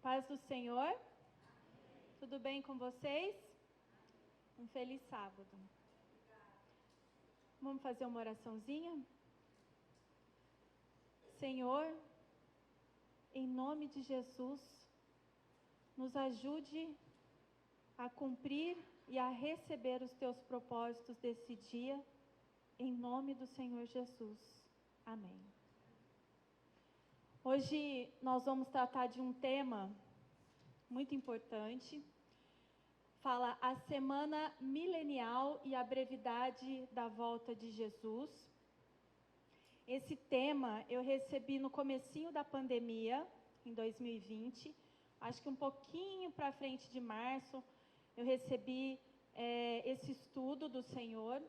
Paz do Senhor. Tudo bem com vocês? Um feliz sábado. Vamos fazer uma oraçãozinha? Senhor, em nome de Jesus, nos ajude a cumprir e a receber os teus propósitos desse dia, em nome do Senhor Jesus. Amém. Hoje nós vamos tratar de um tema muito importante. Fala a semana milenial e a brevidade da volta de Jesus. Esse tema eu recebi no comecinho da pandemia, em 2020, acho que um pouquinho para frente de março, eu recebi esse estudo do Senhor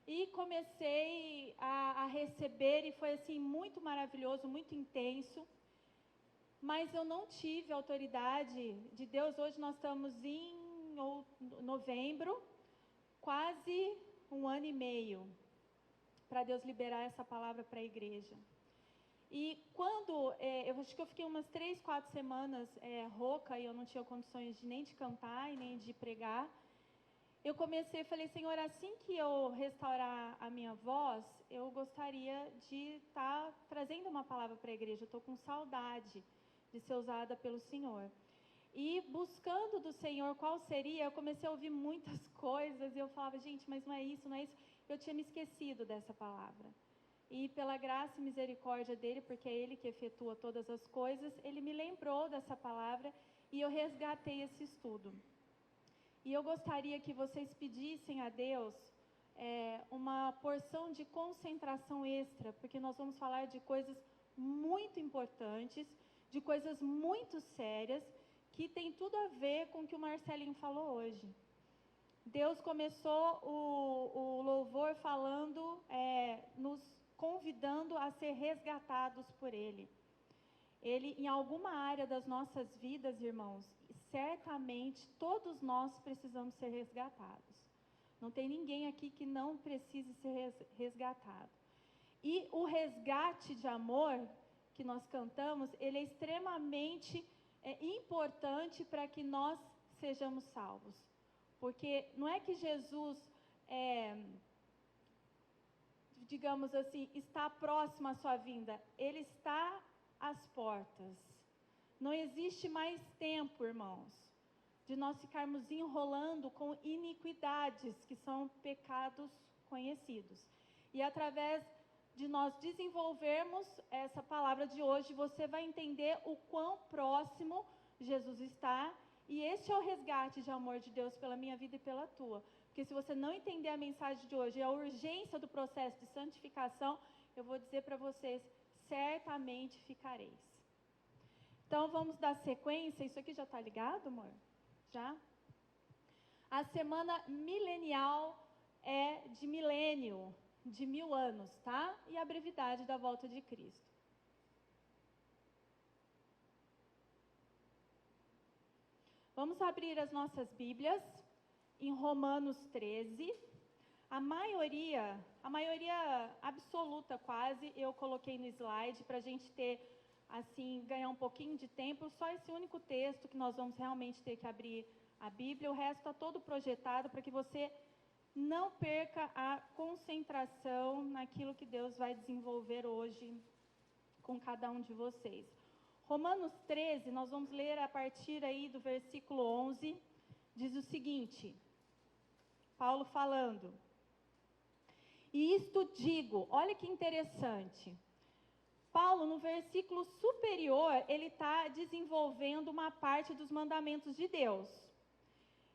e comecei a receber, e foi assim muito maravilhoso, muito intenso, mas eu não tive autoridade de Deus. Hoje nós estamos em novembro, quase um ano e meio, para Deus liberar essa palavra para a igreja. E quando, eu acho que eu fiquei umas 3, 4 semanas rouca, e eu não tinha condições nem de cantar e nem de pregar, eu comecei, falei, Senhor, assim que eu restaurar a minha voz, eu gostaria de estar trazendo uma palavra para a igreja. Eu estou com saudade de ser usada pelo Senhor. E buscando do Senhor qual seria, eu comecei a ouvir muitas coisas, e eu falava, gente, mas não é isso, não é isso. Eu tinha me esquecido dessa palavra. E pela graça e misericórdia dele, porque é ele que efetua todas as coisas, ele me lembrou dessa palavra e eu resgatei esse estudo. E eu gostaria que vocês pedissem a Deus uma porção de concentração extra, porque nós vamos falar de coisas muito importantes, de coisas muito sérias, que tem tudo a ver com o que o Marcelinho falou hoje. Deus começou o louvor falando, nos convidando a ser resgatados por Ele. Ele, em alguma área das nossas vidas, irmãos, certamente todos nós precisamos ser resgatados. Não tem ninguém aqui que não precise ser resgatado. E o resgate de amor que nós cantamos, ele é extremamente importante para que nós sejamos salvos. Porque não é que Jesus, digamos assim, está próximo à sua vinda, ele está às portas. Não existe mais tempo, irmãos, de nós ficarmos enrolando com iniquidades, que são pecados conhecidos. E através de nós desenvolvermos essa palavra de hoje, você vai entender o quão próximo Jesus está. E esse é o resgate de amor de Deus pela minha vida e pela tua. Porque se você não entender a mensagem de hoje, a urgência do processo de santificação, eu vou dizer para vocês, certamente ficareis. Então vamos dar sequência. Isso aqui já está ligado, amor? Já? A semana milenial é de milênio, de 1000 anos, tá? E a brevidade da volta de Cristo. Vamos abrir as nossas Bíblias em Romanos 13. A maioria absoluta quase, eu coloquei no slide para a gente ter, assim, ganhar um pouquinho de tempo. Só esse único texto que nós vamos realmente ter que abrir a Bíblia. O resto está todo projetado para que você não perca a concentração naquilo que Deus vai desenvolver hoje com cada um de vocês. Romanos 13, nós vamos ler a partir aí do versículo 11, diz o seguinte, Paulo falando, e isto digo, olha que interessante, Paulo no versículo superior, ele está desenvolvendo uma parte dos mandamentos de Deus,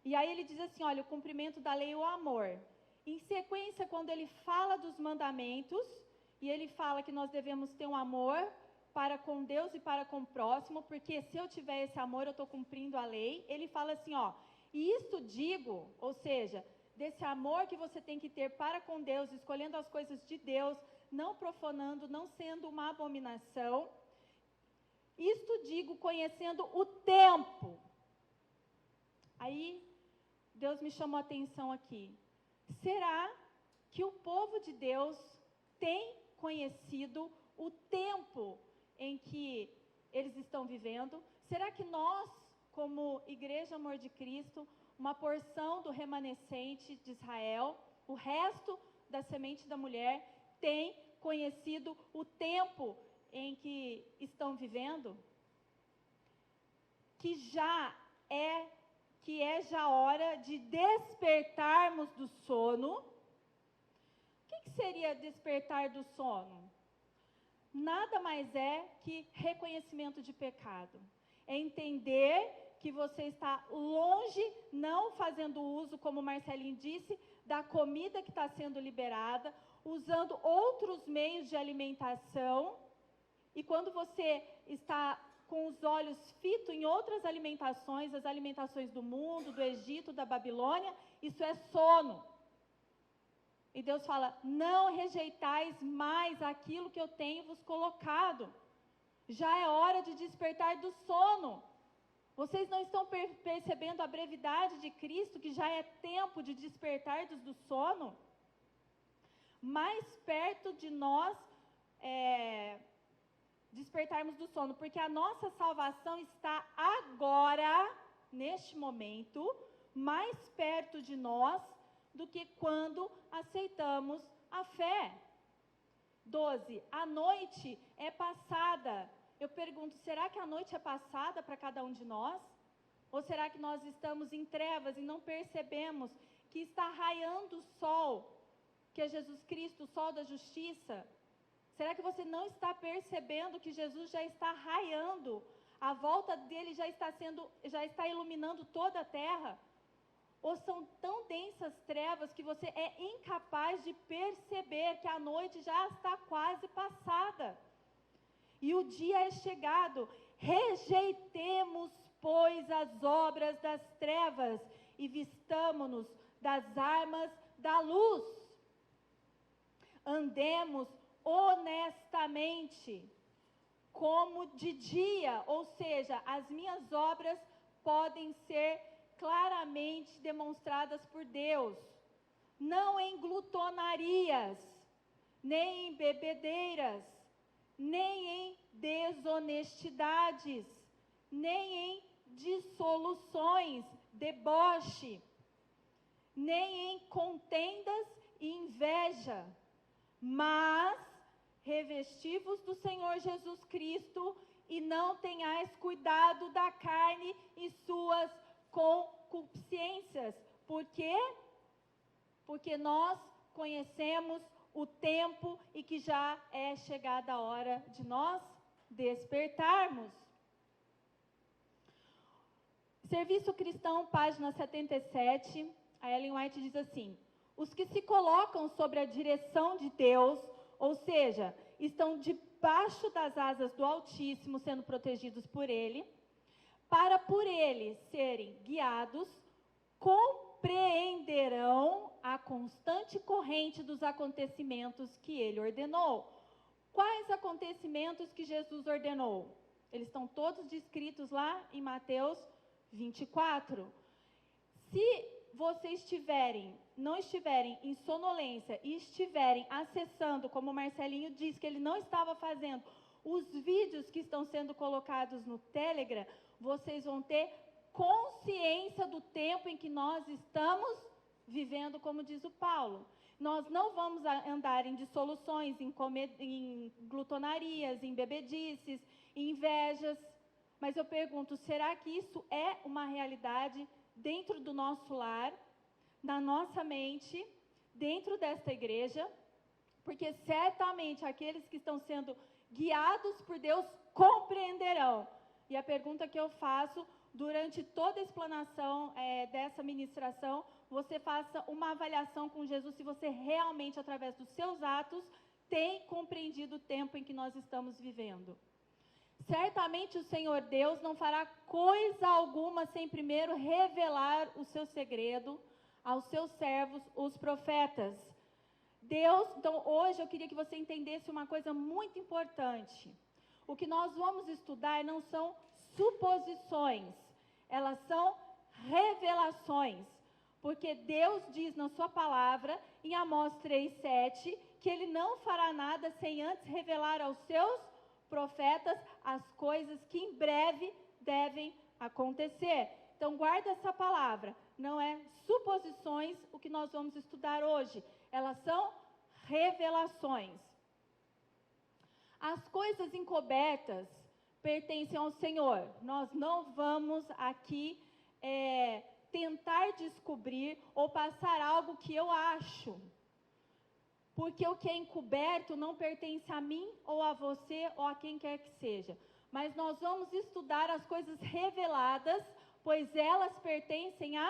e aí ele diz assim, olha, o cumprimento da lei e o amor. Em sequência, quando ele fala dos mandamentos, e ele fala que nós devemos ter um amor para com Deus e para com o próximo, porque se eu tiver esse amor, eu estou cumprindo a lei. Ele fala assim, ó, e isto digo, ou seja, desse amor que você tem que ter para com Deus, escolhendo as coisas de Deus, não profanando, não sendo uma abominação. Isto digo, conhecendo o tempo. Aí, Deus me chamou a atenção aqui. Será que o povo de Deus tem conhecido o tempo em que eles estão vivendo? Será que nós, como Igreja Amor de Cristo, uma porção do remanescente de Israel, o resto da semente da mulher, tem conhecido o tempo em que estão vivendo? Que é já hora de despertarmos do sono. O que seria despertar do sono? Nada mais é que reconhecimento de pecado. É entender que você está longe, não fazendo uso, como o Marcelinho disse, da comida que está sendo liberada, usando outros meios de alimentação. E quando você está com os olhos fitos em outras alimentações, as alimentações do mundo, do Egito, da Babilônia, isso é sono. E Deus fala: não rejeitais mais aquilo que eu tenho vos colocado. Já é hora de despertar do sono. Vocês não estão percebendo a brevidade de Cristo, que já é tempo de despertar do sono? Mais perto de nós despertarmos do sono, porque a nossa salvação está agora, neste momento, mais perto de nós do que quando aceitamos a fé. 12. A noite é passada. Eu pergunto, será que a noite é passada para cada um de nós? Ou será que nós estamos em trevas e não percebemos que está raiando o sol, que é Jesus Cristo, o sol da justiça? Será que você não está percebendo que Jesus já está raiando? A volta dele já está iluminando toda a terra? Ou são tão densas trevas que você é incapaz de perceber que a noite já está quase passada? E o dia é chegado. Rejeitemos, pois, as obras das trevas e vistamo-nos das armas da luz. Andemos honestamente, como de dia, ou seja, as minhas obras podem ser claramente demonstradas por Deus, não em glutonarias, nem em bebedeiras, nem em desonestidades, nem em dissoluções, deboche, nem em contendas e inveja, mas revesti-vos do Senhor Jesus Cristo e não tenhais cuidado da carne e suas concupiscências. Por quê? Porque nós conhecemos o tempo e que já é chegada a hora de nós despertarmos. Serviço Cristão, página 77, a Ellen White diz assim: os que se colocam sobre a direção de Deus, ou seja, estão debaixo das asas do Altíssimo, sendo protegidos por Ele, para por Ele serem guiados, compreenderão a constante corrente dos acontecimentos que Ele ordenou. Quais acontecimentos que Jesus ordenou? Eles estão todos descritos lá em Mateus 24. Se vocês não estiverem em sonolência e estiverem acessando, como o Marcelinho disse que ele não estava fazendo, os vídeos que estão sendo colocados no Telegram, vocês vão ter consciência do tempo em que nós estamos vivendo, como diz o Paulo. Nós não vamos andar em dissoluções, em glutonarias, em bebedices, em invejas, mas eu pergunto, será que isso é uma realidade dentro do nosso lar, na nossa mente, dentro desta igreja? Porque certamente aqueles que estão sendo guiados por Deus compreenderão. E a pergunta que eu faço durante toda a explanação dessa ministração, você faça uma avaliação com Jesus se você realmente, através dos seus atos, tem compreendido o tempo em que nós estamos vivendo. Certamente o Senhor Deus não fará coisa alguma sem primeiro revelar o seu segredo aos seus servos, os profetas. Então hoje eu queria que você entendesse uma coisa muito importante. O que nós vamos estudar não são suposições, elas são revelações. Porque Deus diz na sua palavra, em Amós 3:7, que Ele não fará nada sem antes revelar aos seus profetas as coisas que em breve devem acontecer. Então, guarda essa palavra. Não é suposições o que nós vamos estudar hoje. Elas são revelações. As coisas encobertas pertencem ao Senhor. Nós não vamos aqui tentar descobrir ou passar algo que eu acho. Porque o que é encoberto não pertence a mim ou a você ou a quem quer que seja. Mas nós vamos estudar as coisas reveladas, pois elas pertencem a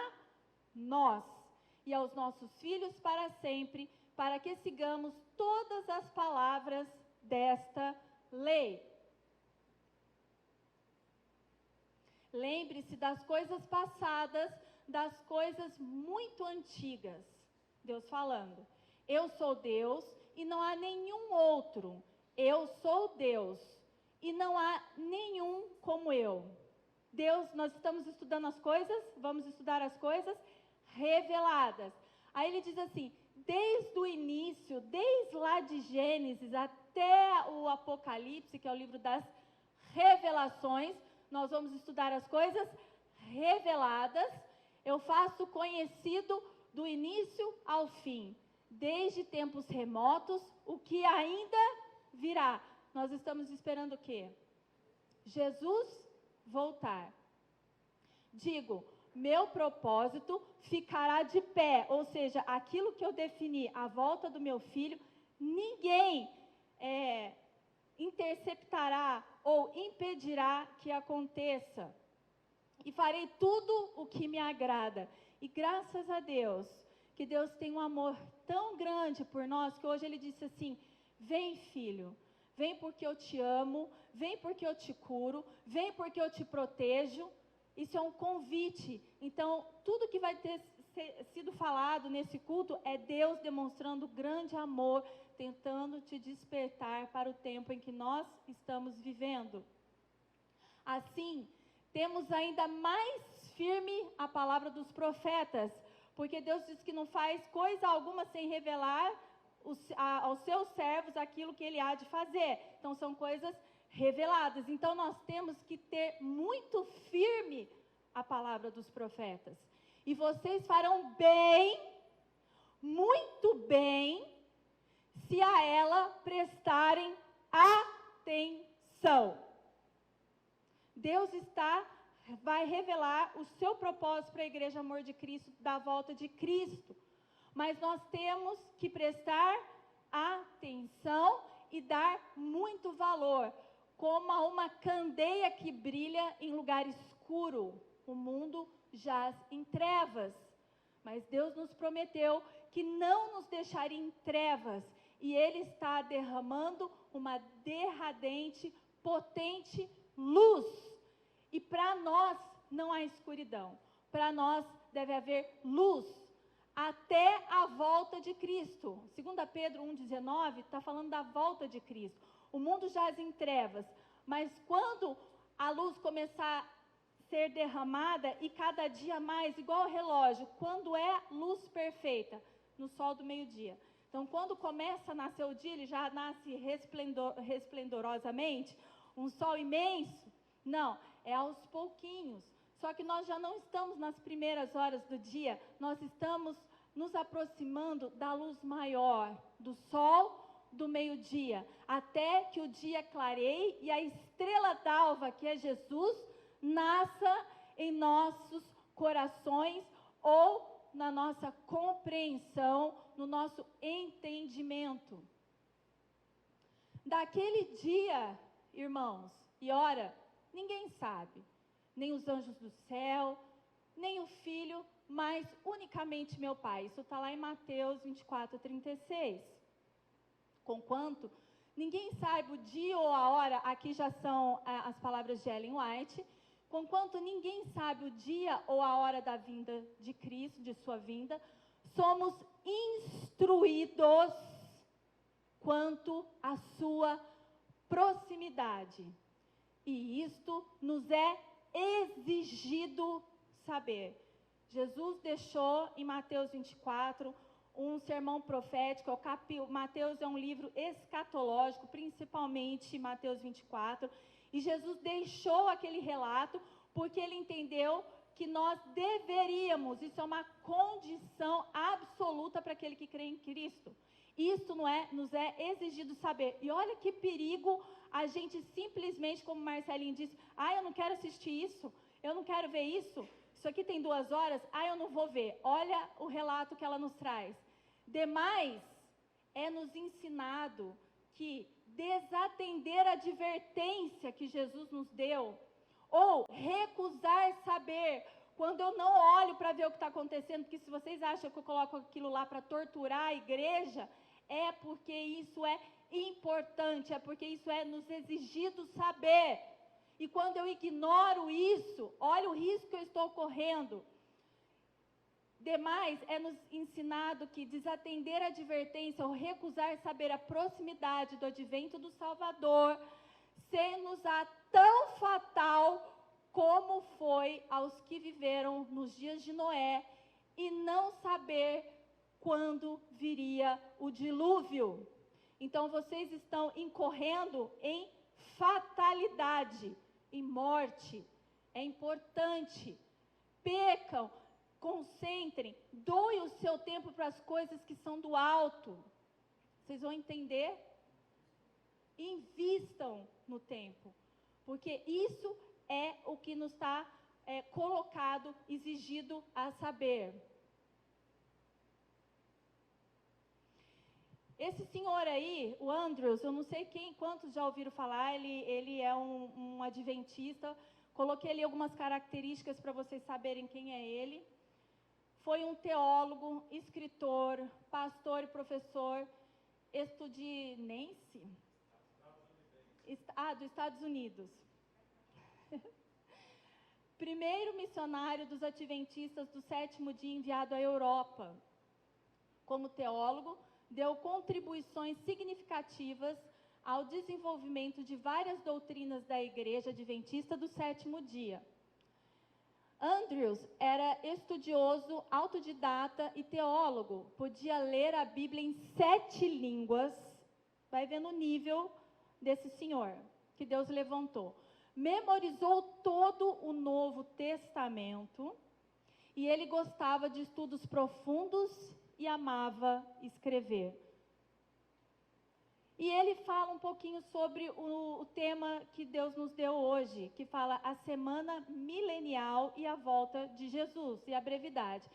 nós e aos nossos filhos para sempre, para que sigamos todas as palavras desta lei. Lembre-se das coisas passadas, das coisas muito antigas. Deus falando. Eu sou Deus e não há nenhum outro. Eu sou Deus e não há nenhum como eu. Deus, nós estamos estudando as coisas, vamos estudar as coisas reveladas. Aí ele diz assim, desde o início, desde lá de Gênesis até o Apocalipse, que é o livro das revelações, nós vamos estudar as coisas reveladas. Eu faço conhecido do início ao fim, desde tempos remotos, o que ainda virá. Nós estamos esperando o quê? Jesus voltar. Digo, meu propósito ficará de pé, ou seja, aquilo que eu defini, a volta do meu filho, ninguém interceptará ou impedirá que aconteça. E farei tudo o que me agrada. E graças a Deus, que Deus tem um amor tão grande por nós, que hoje Ele disse assim, vem filho, vem porque eu te amo, vem porque eu te curo, vem porque eu te protejo. Isso é um convite. Então, tudo que vai ter sido falado nesse culto é Deus demonstrando grande amor, tentando te despertar para o tempo em que nós estamos vivendo. Assim, temos ainda mais firme a palavra dos profetas, porque Deus diz que não faz coisa alguma sem revelar aos seus servos aquilo que Ele há de fazer. Então, são coisas reveladas. Então, nós temos que ter muito firme a palavra dos profetas. E vocês farão bem, muito bem, se a ela prestarem atenção. Deus vai revelar o seu propósito para a Igreja Amor de Cristo, da volta de Cristo. Mas nós temos que prestar atenção e dar muito valor, como a uma candeia que brilha em lugar escuro. O mundo jaz em trevas, mas Deus nos prometeu que não nos deixaria em trevas, e Ele está derramando uma derradente, potente luz. E para nós não há escuridão, para nós deve haver luz, até a volta de Cristo. 2 Pedro 1,19 está falando da volta de Cristo. O mundo jaz em trevas, mas quando a luz começar a ser derramada, e cada dia mais, igual ao relógio, quando é luz perfeita? No sol do meio-dia. Então, quando começa a nascer o dia, ele já nasce resplendorosamente, um sol imenso? Não, é aos pouquinhos. Só que nós já não estamos nas primeiras horas do dia, nós estamos nos aproximando da luz maior, do sol do meio-dia, até que o dia clareie e a estrela d'alva, que é Jesus, nasça em nossos corações ou na nossa compreensão, no nosso entendimento. Daquele dia, irmãos e hora, ninguém sabe, nem os anjos do céu, nem o Filho, mas unicamente meu Pai. Isso está lá em Mateus 24:36. Conquanto ninguém saiba o dia ou a hora, aqui já são as palavras de Ellen White, conquanto ninguém sabe o dia ou a hora da vinda de Cristo, de sua vinda, somos instruídos quanto à sua proximidade. E isto nos é exigido saber. Jesus deixou em Mateus 24 um sermão profético. Mateus é um livro escatológico, principalmente Mateus 24. E Jesus deixou aquele relato porque ele entendeu que nós deveríamos, isso é uma condição absoluta para aquele que crê em Cristo. Isso nos é exigido saber. E olha que perigo a gente simplesmente, como Marcelinho disse, eu não quero assistir isso, eu não quero ver isso aqui tem 2 horas, eu não vou ver. Olha o relato que ela nos traz. Demais, é nos ensinado que desatender a advertência que Jesus nos deu, ou recusar saber, quando eu não olho para ver o que está acontecendo, porque se vocês acham que eu coloco aquilo lá para torturar a igreja, é porque isso é importante, é porque isso é nos exigido saber. E quando eu ignoro isso, olha o risco que eu estou correndo. Demais, é nos ensinado que desatender a advertência ou recusar saber a proximidade do advento do Salvador, ser-nos-á tão fatal como foi aos que viveram nos dias de Noé, e não saber quando viria o dilúvio. Então, vocês estão incorrendo em fatalidade, em morte. É importante. Pecam, concentrem, doem o seu tempo para as coisas que são do alto. Vocês vão entender? Invistam no tempo, porque isso é o que nos está colocado, exigido a saber. Esse senhor aí, o Andrews, eu não sei quantos já ouviram falar, ele é um adventista. Coloquei ali algumas características para vocês saberem quem é ele. Foi um teólogo, escritor, pastor e professor estadunidense. Dos Estados Unidos. Primeiro missionário dos adventistas do 7º dia enviado à Europa. Como teólogo, deu contribuições significativas ao desenvolvimento de várias doutrinas da Igreja Adventista do 7º dia. Andrews era estudioso, autodidata e teólogo. Podia ler a Bíblia em 7 línguas. Vai vendo o nível desse senhor que Deus levantou. Memorizou todo o Novo Testamento e ele gostava de estudos profundos e amava escrever. E ele fala um pouquinho sobre o tema que Deus nos deu hoje, que fala a semana milenial e a volta de Jesus, e a brevidade.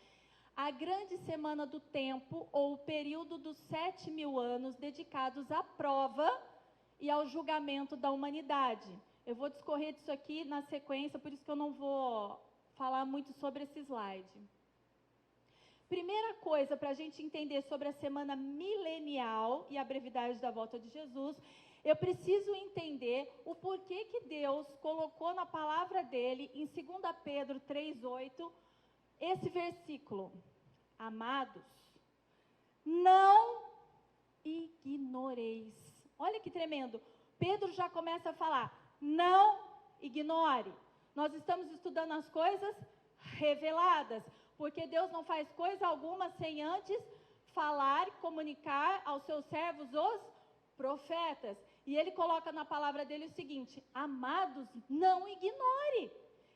A grande semana do tempo, ou o período dos 7.000 anos dedicados à prova e ao julgamento da humanidade. Eu vou discorrer disso aqui na sequência, por isso que eu não vou falar muito sobre esse slide. Primeira coisa para a gente entender sobre a semana milenial e a brevidade da volta de Jesus, eu preciso entender o porquê que Deus colocou na palavra dele, em 2 Pedro 3,8, esse versículo. Amados, não ignoreis. Olha que tremendo. Pedro já começa a falar, não ignore. Nós estamos estudando as coisas reveladas, porque Deus não faz coisa alguma sem antes falar, comunicar aos seus servos, os profetas. E ele coloca na palavra dele o seguinte, amados, não ignore.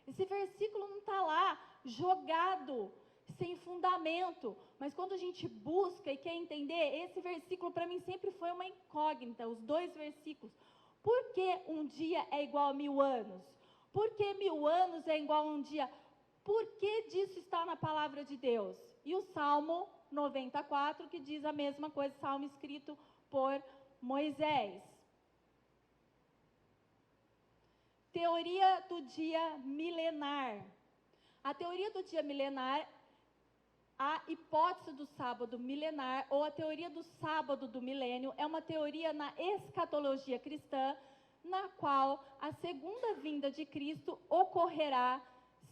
Esse versículo não está lá, jogado, sem fundamento. Mas quando a gente busca e quer entender, esse versículo para mim sempre foi uma incógnita, os 2 versículos. Por que um dia é igual a 1000 anos? Por que 1000 anos é igual a um dia? Por que disso está na palavra de Deus? E o Salmo 94, que diz a mesma coisa, salmo escrito por Moisés. Teoria do dia milenar. A teoria do dia milenar, a hipótese do sábado milenar, ou a teoria do sábado do milênio, é uma teoria na escatologia cristã, na qual a segunda vinda de Cristo ocorrerá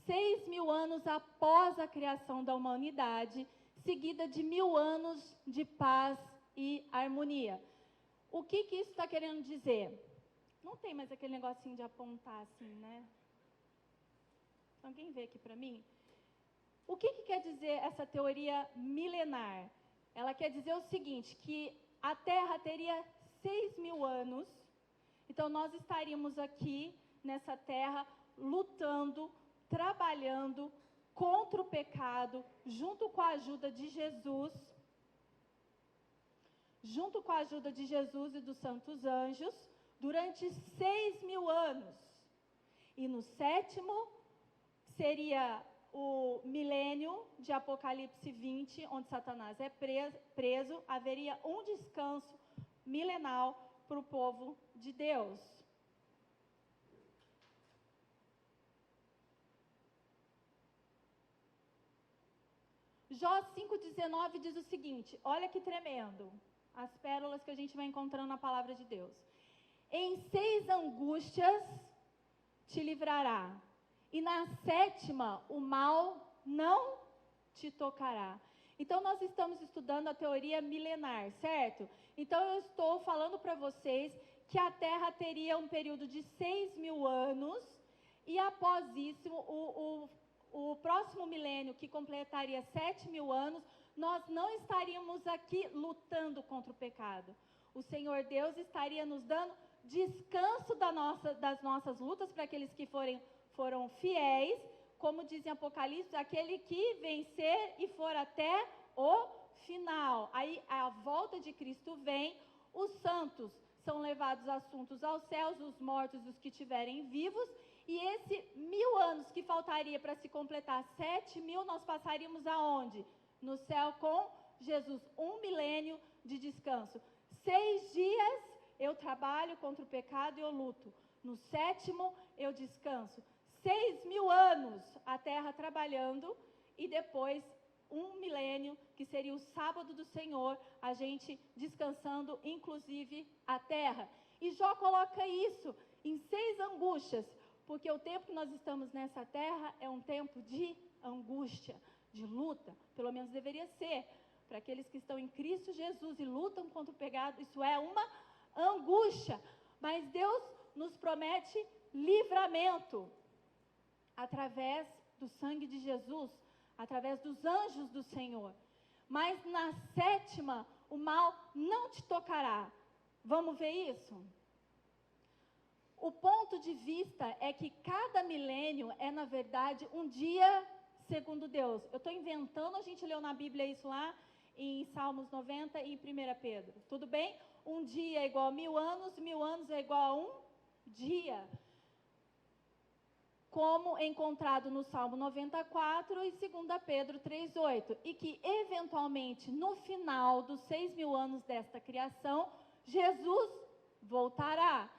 6.000 anos após a criação da humanidade, seguida de 1000 anos de paz e harmonia. O que isso está querendo dizer? Não tem mais aquele negocinho de apontar assim, né? Alguém vê aqui para mim? O que quer dizer essa teoria milenar? ela quer dizer o seguinte, que a Terra teria 6.000 anos, então nós estaríamos aqui nessa Terra lutando, trabalhando contra o pecado, junto com a ajuda de Jesus, e dos santos anjos, durante 6.000 anos. E no 7º seria o milênio de Apocalipse 20, onde Satanás é preso, haveria um descanso milenal para o povo de Deus. Jó 5,19 diz o seguinte, olha que tremendo, as pérolas que a gente vai encontrando na palavra de Deus. Em 6 angústias te livrará, e na 7ª o mal não te tocará. Então nós estamos estudando a teoria milenar, certo? Então eu estou falando para vocês que a Terra teria um período de 6.000 anos, e após isso, o próximo milênio, que completaria 7.000 anos, nós não estaríamos aqui lutando contra o pecado. O Senhor Deus estaria nos dando descanso das nossas lutas para aqueles que foram fiéis, como diz em Apocalipse, aquele que vencer e for até o final. Aí a volta de Cristo vem, os santos são levados assuntos aos céus, os mortos, os que estiverem vivos, e esse 1.000 anos que faltaria para se completar 7.000, nós passaríamos aonde? No céu com Jesus, um milênio de descanso. 6 dias eu trabalho contra o pecado e eu luto. No 7º eu descanso. 6.000 anos a terra trabalhando, e depois um milênio, que seria o sábado do Senhor, a gente descansando, inclusive a terra. E Jó coloca isso em 6 angústias, porque o tempo que nós estamos nessa terra é um tempo de angústia, de luta, pelo menos deveria ser. Para aqueles que estão em Cristo Jesus e lutam contra o pecado, isso é uma angústia. Mas Deus nos promete livramento, através do sangue de Jesus, através dos anjos do Senhor. Mas na 7ª, o mal não te tocará. Vamos ver isso? O ponto de vista é que cada milênio é, na verdade, um dia segundo Deus. Eu estou inventando, a gente leu na Bíblia isso lá em Salmos 90 e em 1 Pedro. Tudo bem? Um dia é igual a 1.000 anos, 1.000 anos é igual a um dia. Como encontrado no Salmo 94 e 2 Pedro 3,8. E que, eventualmente, no final dos 6.000 anos desta criação, Jesus voltará.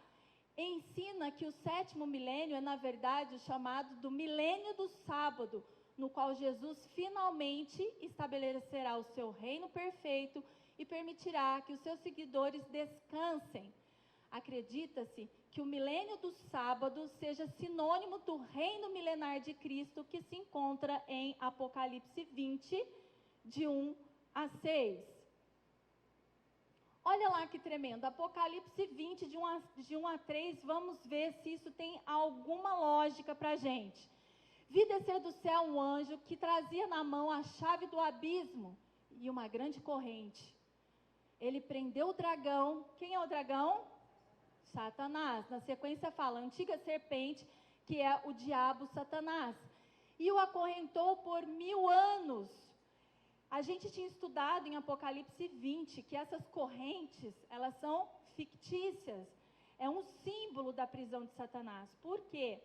Ensina que o 7º milênio é, na verdade, o chamado do milênio do sábado, no qual Jesus finalmente estabelecerá o seu reino perfeito e permitirá que os seus seguidores descansem. Acredita-se que o milênio do sábado seja sinônimo do reino milenar de Cristo, que se encontra em Apocalipse 20, de 1 a 6. Olha lá que tremendo, Apocalipse 20, de 1 a 3, vamos ver se isso tem alguma lógica para a gente. Vi descer do céu um anjo que trazia na mão a chave do abismo e uma grande corrente. Ele prendeu o dragão. Quem é o dragão? Satanás. Na sequência fala, antiga serpente, que é o diabo Satanás. E o acorrentou por 1.000 anos. A gente tinha estudado em Apocalipse 20 que essas correntes, elas são fictícias. É um símbolo da prisão de Satanás. Por quê?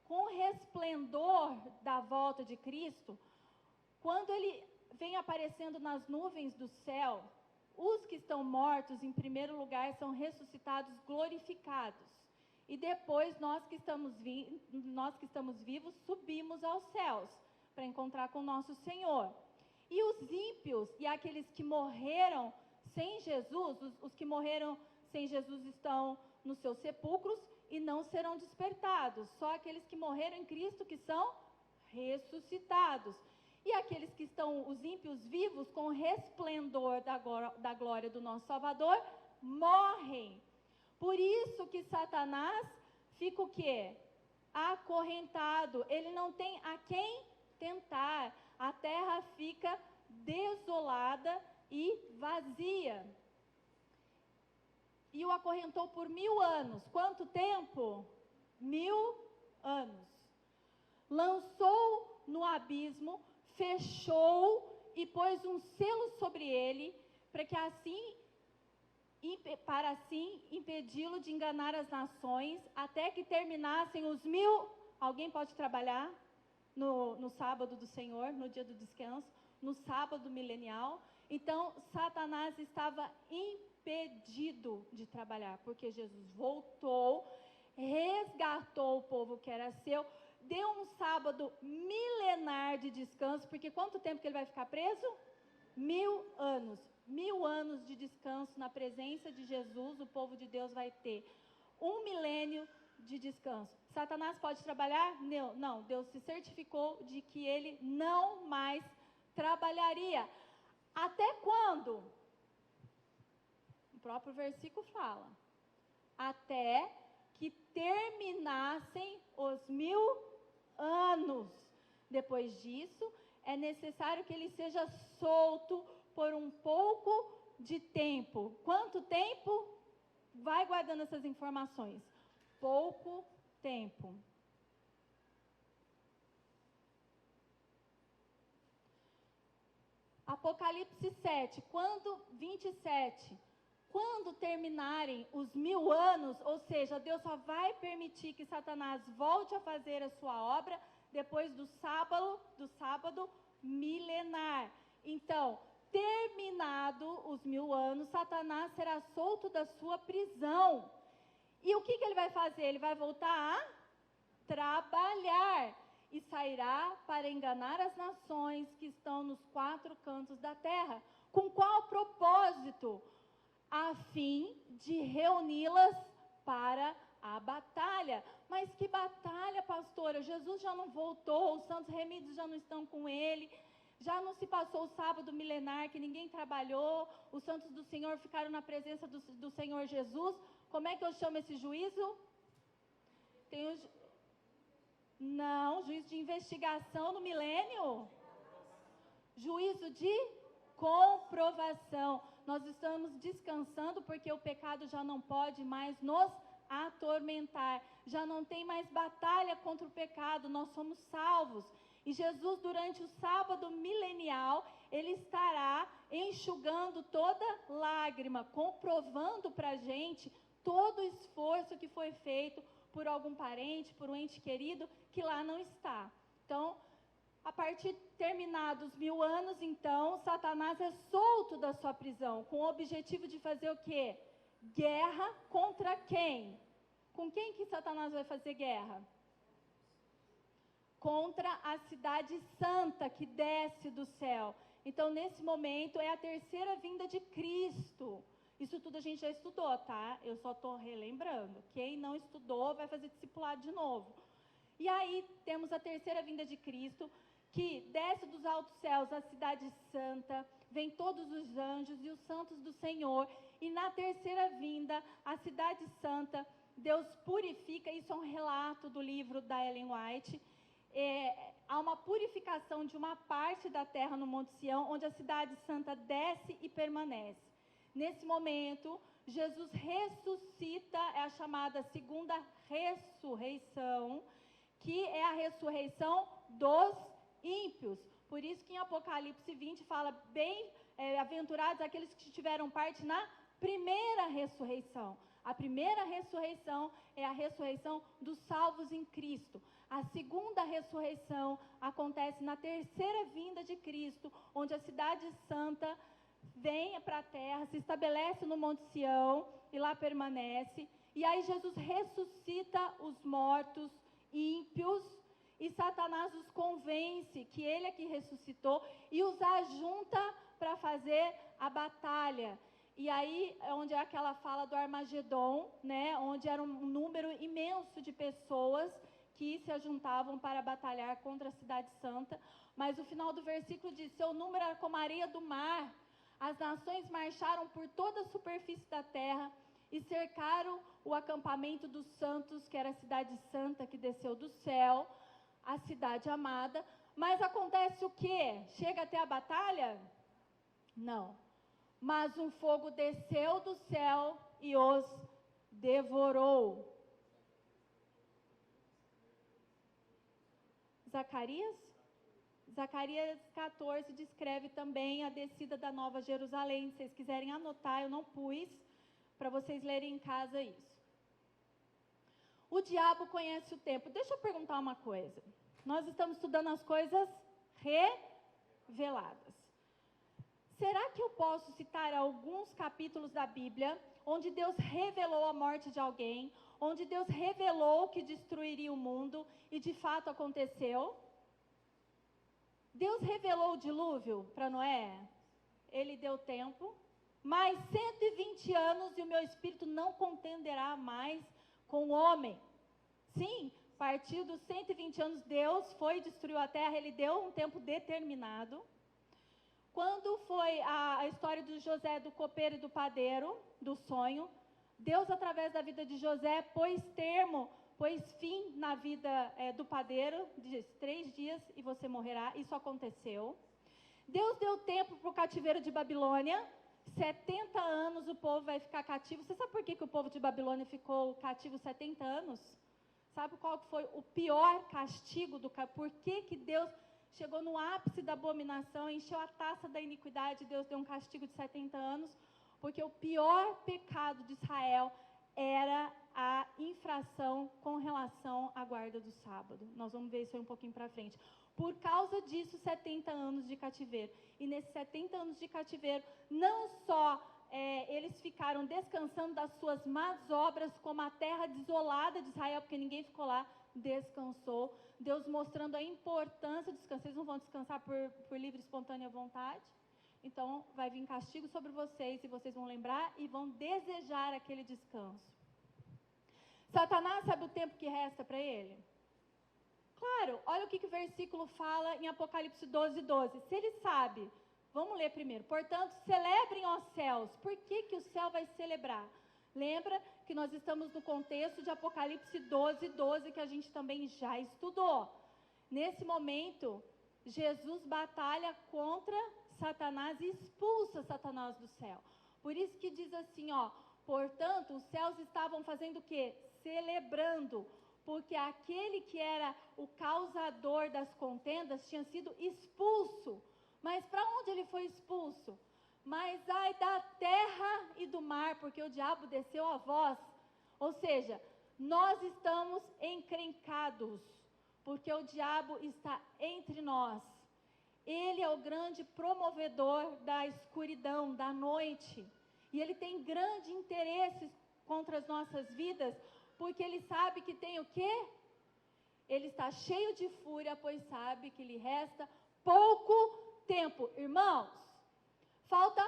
Com o resplendor da volta de Cristo, quando ele vem aparecendo nas nuvens do céu, os que estão mortos, em primeiro lugar, são ressuscitados, glorificados. E depois, nós que estamos vivos, subimos aos céus, para encontrar com o nosso Senhor. E os ímpios e aqueles que morreram sem Jesus, os que morreram sem Jesus estão nos seus sepulcros e não serão despertados. Só aqueles que morreram em Cristo que são ressuscitados. E aqueles que estão, os ímpios vivos, com o resplendor da glória do nosso Salvador, morrem. Por isso que Satanás fica o quê? Acorrentado. Ele não tem a quem tentar. A terra fica desolada, e vazia. E o acorrentou por 1000 anos. Quanto tempo? 1000 anos. Lançou no abismo, fechou e pôs um selo sobre ele, para assim impedi-lo de enganar as nações, até que terminassem os 1000. Alguém pode trabalhar no sábado do Senhor, no dia do descanso, no sábado milenial? Então, Satanás estava impedido de trabalhar, porque Jesus voltou, resgatou o povo que era seu, deu um sábado milenar de descanso, porque quanto tempo que ele vai ficar preso? 1000 anos. 1000 anos de descanso na presença de Jesus, o povo de Deus vai ter 1 milênio de descanso. Satanás pode trabalhar? Não, Deus se certificou de que ele não mais trabalharia. Até quando? O próprio versículo fala: até que terminassem os 1000 anos. Depois disso, é necessário que ele seja solto por um pouco de tempo. Quanto tempo? Vai guardando essas informações. Pouco tempo. Apocalipse 7, 27. Quando terminarem os 1000 anos, ou seja, Deus só vai permitir que Satanás volte a fazer a sua obra depois do sábado milenar. Então, terminado os 1000 anos, Satanás será solto da sua prisão. E o que ele vai fazer? Ele vai voltar a trabalhar e sairá para enganar as nações que estão nos 4 cantos da terra. Com qual propósito? A fim de reuni-las para a batalha. Mas que batalha, pastora? Jesus já não voltou, os santos remidos já não estão com ele, já não se passou o sábado milenar que ninguém trabalhou, os santos do Senhor ficaram na presença do Senhor Jesus. Como é que eu chamo esse juízo? Não, juízo de investigação no milênio. Juízo de comprovação. Nós estamos descansando porque o pecado já não pode mais nos atormentar. Já não tem mais batalha contra o pecado, nós somos salvos. E Jesus, durante o sábado milenial, ele estará enxugando toda lágrima, comprovando para a gente todo o esforço que foi feito por algum parente, por um ente querido, que lá não está. Então, a partir terminados 1000 anos, então, Satanás é solto da sua prisão, com o objetivo de fazer o quê? Guerra contra quem? Com quem que Satanás vai fazer guerra? Contra a cidade santa que desce do céu. Então, nesse momento, é a terceira vinda de Cristo. Isso tudo a gente já estudou, tá? Eu só estou relembrando. Quem não estudou vai fazer discipulado de novo. E aí, temos a terceira vinda de Cristo, que desce dos altos céus a cidade santa, vem todos os anjos e os santos do Senhor, e na terceira vinda, a cidade santa, Deus purifica. Isso é um relato do livro da Ellen White. Há uma purificação de uma parte da terra no Monte Sião, onde a cidade santa desce e permanece. Nesse momento, Jesus ressuscita, é a chamada segunda ressurreição, que é a ressurreição dos ímpios. Por isso que em Apocalipse 20 fala, aventurados aqueles que tiveram parte na primeira ressurreição. A primeira ressurreição é a ressurreição dos salvos em Cristo. A segunda ressurreição acontece na terceira vinda de Cristo, onde a cidade santa vem para a terra, se estabelece no Monte Sião e lá permanece. E aí Jesus ressuscita os mortos ímpios, e Satanás os convence que ele é que ressuscitou e os ajunta para fazer a batalha. E aí é onde é aquela fala do Armagedon, né? Onde era um número imenso de pessoas que se ajuntavam para batalhar contra a cidade santa. Mas o final do versículo diz: seu número era como a areia do mar. As nações marcharam por toda a superfície da terra e cercaram o acampamento dos santos, que era a cidade santa que desceu do céu, a cidade amada. Mas acontece o quê? Chega até a batalha? Não. mas um fogo desceu do céu e os devorou. Zacarias 14 descreve também a descida da Nova Jerusalém. Se vocês quiserem anotar, eu não pus, para vocês lerem em casa isso. O diabo conhece o tempo. Deixa eu perguntar uma coisa. Nós estamos estudando as coisas reveladas. Será que eu posso citar alguns capítulos da Bíblia onde Deus revelou a morte de alguém, onde Deus revelou que destruiria o mundo e de fato aconteceu? Deus revelou o dilúvio para Noé? Ele deu tempo, mais 120 anos e o meu espírito não contenderá mais com o homem. Sim, a partir dos 120 anos Deus foi e destruiu a terra, ele deu um tempo determinado. Quando foi a história do José, do copeiro e do padeiro, do sonho, Deus, através da vida de José, pôs fim na vida do padeiro, diz, 3 dias e você morrerá. Isso aconteceu. Deus deu tempo para o cativeiro de Babilônia, 70 anos o povo vai ficar cativo. Você sabe por que o povo de Babilônia ficou cativo 70 anos? Sabe qual foi o pior castigo? Por que Deus chegou no ápice da abominação, encheu a taça da iniquidade, Deus deu um castigo de 70 anos? Porque o pior pecado de Israel era a infração com relação à guarda do sábado. Nós vamos ver isso aí um pouquinho para frente. Por causa disso, 70 anos de cativeiro. E nesses 70 anos de cativeiro, não só eles ficaram descansando das suas más obras, como a terra desolada de Israel, porque ninguém ficou lá, descansou. Deus mostrando a importância do descanso. Vocês não vão descansar por livre e espontânea vontade. Então, vai vir castigo sobre vocês, e vocês vão lembrar e vão desejar aquele descanso. Satanás sabe o tempo que resta para ele? Claro, olha o que o versículo fala em Apocalipse 12:12. Se ele sabe, vamos ler primeiro. Portanto, celebrem, ó céus. Por que o céu vai celebrar? Lembra que nós estamos no contexto de Apocalipse 12:12, que a gente também já estudou. Nesse momento, Jesus batalha contra Satanás e expulsa Satanás do céu. Por isso que diz assim, ó, portanto, os céus estavam fazendo o quê? Celebrando, porque aquele que era o causador das contendas tinha sido expulso. Mas para onde ele foi expulso? Mas ai da terra e do mar, porque o diabo desceu a vós. Ou seja, nós estamos encrencados, porque o diabo está entre nós. Ele é o grande promovedor da escuridão, da noite. E ele tem grande interesse contra as nossas vidas, porque ele sabe que tem o quê? Ele está cheio de fúria, pois sabe que lhe resta pouco tempo. Irmãos, falta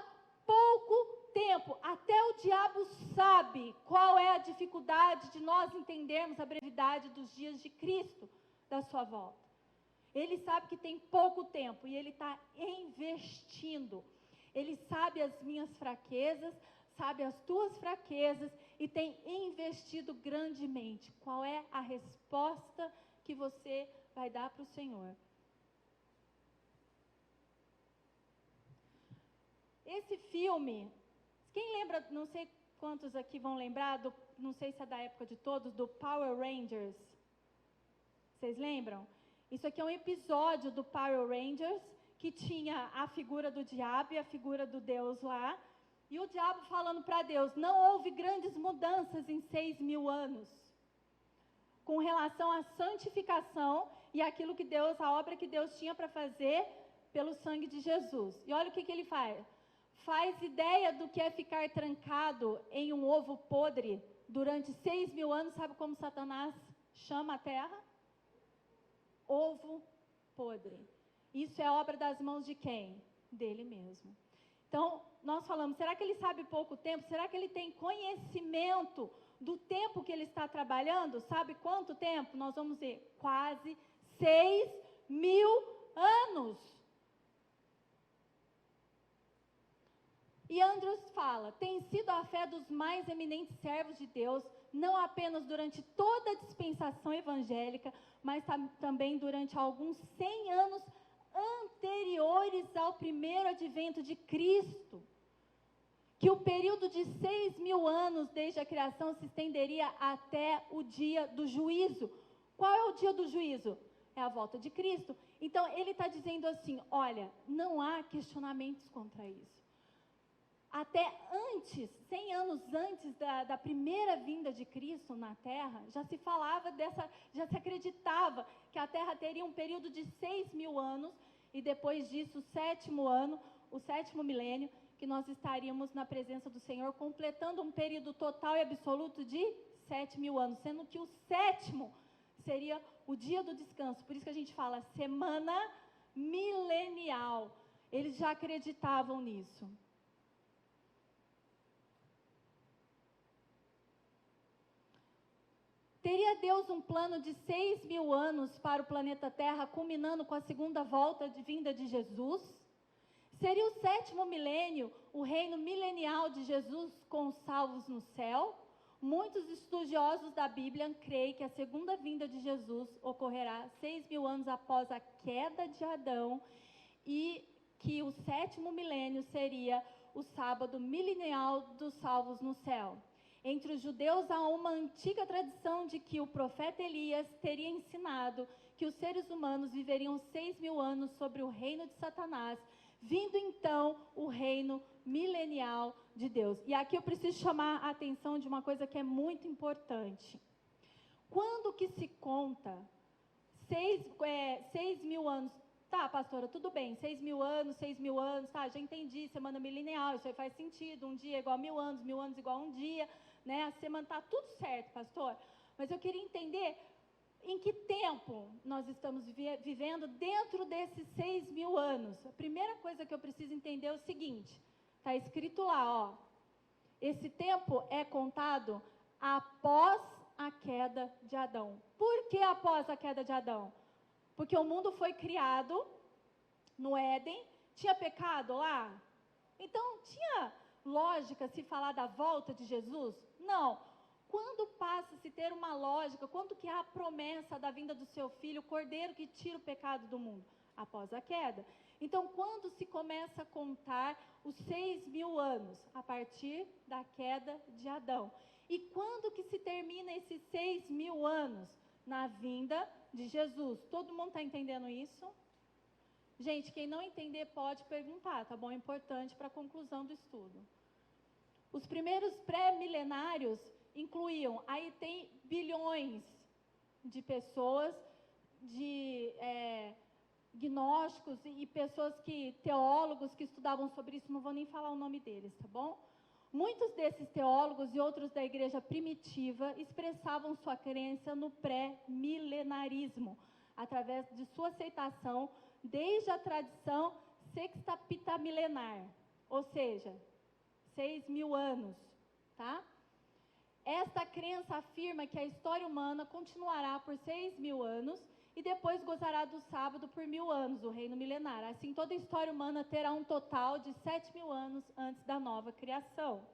pouco tempo. Até o diabo sabe qual é a dificuldade de nós entendermos a brevidade dos dias de Cristo, da sua volta. Ele sabe que tem pouco tempo e ele está investindo. Ele sabe as minhas fraquezas, sabe as tuas fraquezas e tem investido grandemente. Qual é a resposta que você vai dar para o Senhor? Esse filme, quem lembra, não sei quantos aqui vão lembrar, não sei se é da época de todos, do Power Rangers. Vocês lembram? Isso aqui é um episódio do Power Rangers, que tinha a figura do diabo e a figura do Deus lá. E o diabo falando para Deus, não houve grandes mudanças em 6.000 anos, com relação à santificação e aquilo que Deus, a obra que Deus tinha para fazer pelo sangue de Jesus. E olha o que ele faz. Faz ideia do que é ficar trancado em um ovo podre durante 6.000 anos. Sabe como Satanás chama a terra? Ovo podre. Isso é obra das mãos de quem? Dele mesmo. Então, nós falamos, será que ele sabe pouco tempo? Será que ele tem conhecimento do tempo que ele está trabalhando? Sabe quanto tempo? Nós vamos ver, quase 6.000 anos. E Andrews fala, tem sido a fé dos mais eminentes servos de Deus, não apenas durante toda a dispensação evangélica, mas também durante alguns 100 anos anteriores ao primeiro advento de Cristo. que o período de 6.000 anos desde a criação se estenderia até o dia do juízo. Qual é o dia do juízo? É a volta de Cristo. Então, ele está dizendo assim, olha, não há questionamentos contra isso. Até antes, 100 anos antes da primeira vinda de Cristo na Terra, já se falava já se acreditava que a Terra teria um período de 6.000 anos, e depois disso, o 7º ano, o 7º milênio, que nós estaríamos na presença do Senhor, completando um período total e absoluto de 7.000 anos, sendo que o 7º seria o dia do descanso. Por isso que a gente fala semana milenial. Eles já acreditavam nisso. Teria Deus um plano de 6.000 anos para o planeta Terra, culminando com a segunda volta de vinda de Jesus? Seria o 7º milênio, o reino milenial de Jesus com os salvos no céu? Muitos estudiosos da Bíblia creem que a segunda vinda de Jesus ocorrerá 6.000 anos após a queda de Adão, e que o 7º milênio seria o sábado milenial dos salvos no céu. Entre os judeus há uma antiga tradição de que o profeta Elias teria ensinado que os seres humanos viveriam 6.000 anos sobre o reino de Satanás, vindo então o reino milenial de Deus. E aqui eu preciso chamar a atenção de uma coisa que é muito importante. Quando que se conta 6.000 anos? Tá, pastora, tudo bem, 6.000 anos, tá, já entendi, semana milenial, isso aí faz sentido, um dia é igual a 1.000 anos, 1.000 anos igual a um dia, né, a semana tá tudo certo, pastor, mas eu queria entender em que tempo nós estamos vivendo dentro desses 6.000 anos. A primeira coisa que eu preciso entender é o seguinte, está escrito lá, ó, esse tempo é contado após a queda de Adão. Por que após a queda de Adão? Porque o mundo foi criado no Éden, tinha pecado lá? Então, tinha lógica se falar da volta de Jesus? Não. Quando passa a se ter uma lógica, quando que há a promessa da vinda do seu filho, o cordeiro que tira o pecado do mundo? Após a queda. Então, quando se começa a contar os 6.000 anos? A partir da queda de Adão. E quando que se termina esses 6.000 anos? Na vinda de Jesus. Todo mundo está entendendo isso? Gente, quem não entender pode perguntar, tá bom? É importante para a conclusão do estudo. Os primeiros pré-milenários incluíam, aí tem bilhões de pessoas, de gnósticos e pessoas teólogos que estudavam sobre isso, não vou nem falar o nome deles, tá bom? Muitos desses teólogos e outros da igreja primitiva expressavam sua crença no pré-milenarismo, através de sua aceitação desde a tradição sextapitamilenar, ou seja, 6.000 anos, tá? Esta crença afirma que a história humana continuará por 6.000 anos e depois gozará do sábado por 1.000 anos, o reino milenar. Assim, toda a história humana terá um total de 7.000 anos antes da nova criação.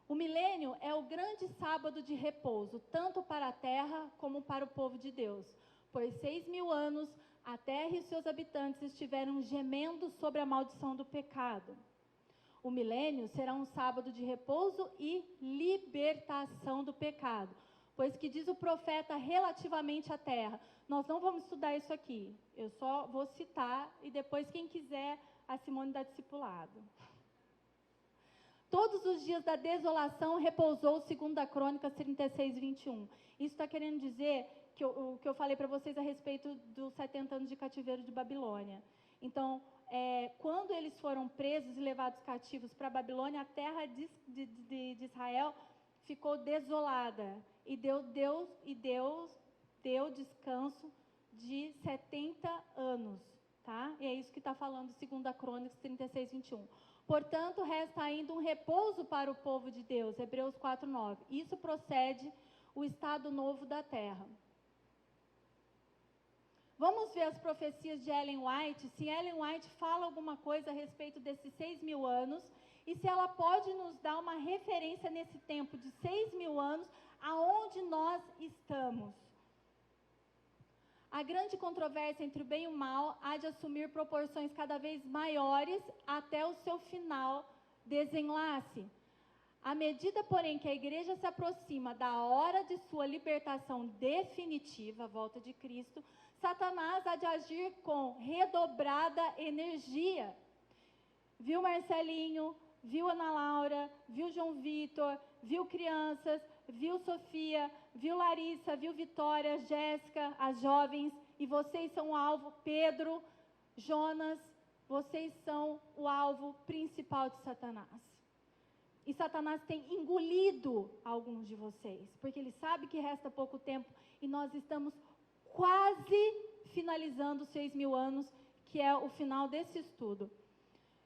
O milênio é o grande sábado de repouso, tanto para a terra como para o povo de Deus. Por 6.000 anos, a terra e seus habitantes estiveram gemendo sobre a maldição do pecado. O milênio será um sábado de repouso e libertação do pecado. Pois que diz o profeta relativamente à terra. Nós não vamos estudar isso aqui. Eu só vou citar e depois quem quiser, a Simone dá discipulado. Todos os dias da desolação repousou, segundo a Crônicas 36, 21. Isso está querendo dizer que o que eu falei para vocês a respeito dos 70 anos de cativeiro de Babilônia. Então, quando eles foram presos e levados cativos para a Babilônia, a terra de Israel ficou desolada. E Deus deu descanso de 70 anos. Tá? E é isso que está falando segundo a Crônicas 36, 21. Portanto, resta ainda um repouso para o povo de Deus, Hebreus 4:9. Isso procede o estado novo da terra. Vamos ver as profecias de Ellen White, se Ellen White fala alguma coisa a respeito desses 6.000 anos, e se ela pode nos dar uma referência nesse tempo de 6.000 anos, aonde nós estamos. A grande controvérsia entre o bem e o mal há de assumir proporções cada vez maiores até o seu final desenlace. À medida, porém, que a igreja se aproxima da hora de sua libertação definitiva, a volta de Cristo, Satanás há de agir com redobrada energia. Viu Marcelinho, viu Ana Laura, viu João Vitor, viu crianças, viu Sofia, viu Larissa, viu Vitória, Jéssica, as jovens, e vocês são o alvo, Pedro, Jonas, vocês são o alvo principal de Satanás. E Satanás tem engolido alguns de vocês, porque ele sabe que resta pouco tempo e nós estamos quase finalizando os 6.000 anos, que é o final desse estudo.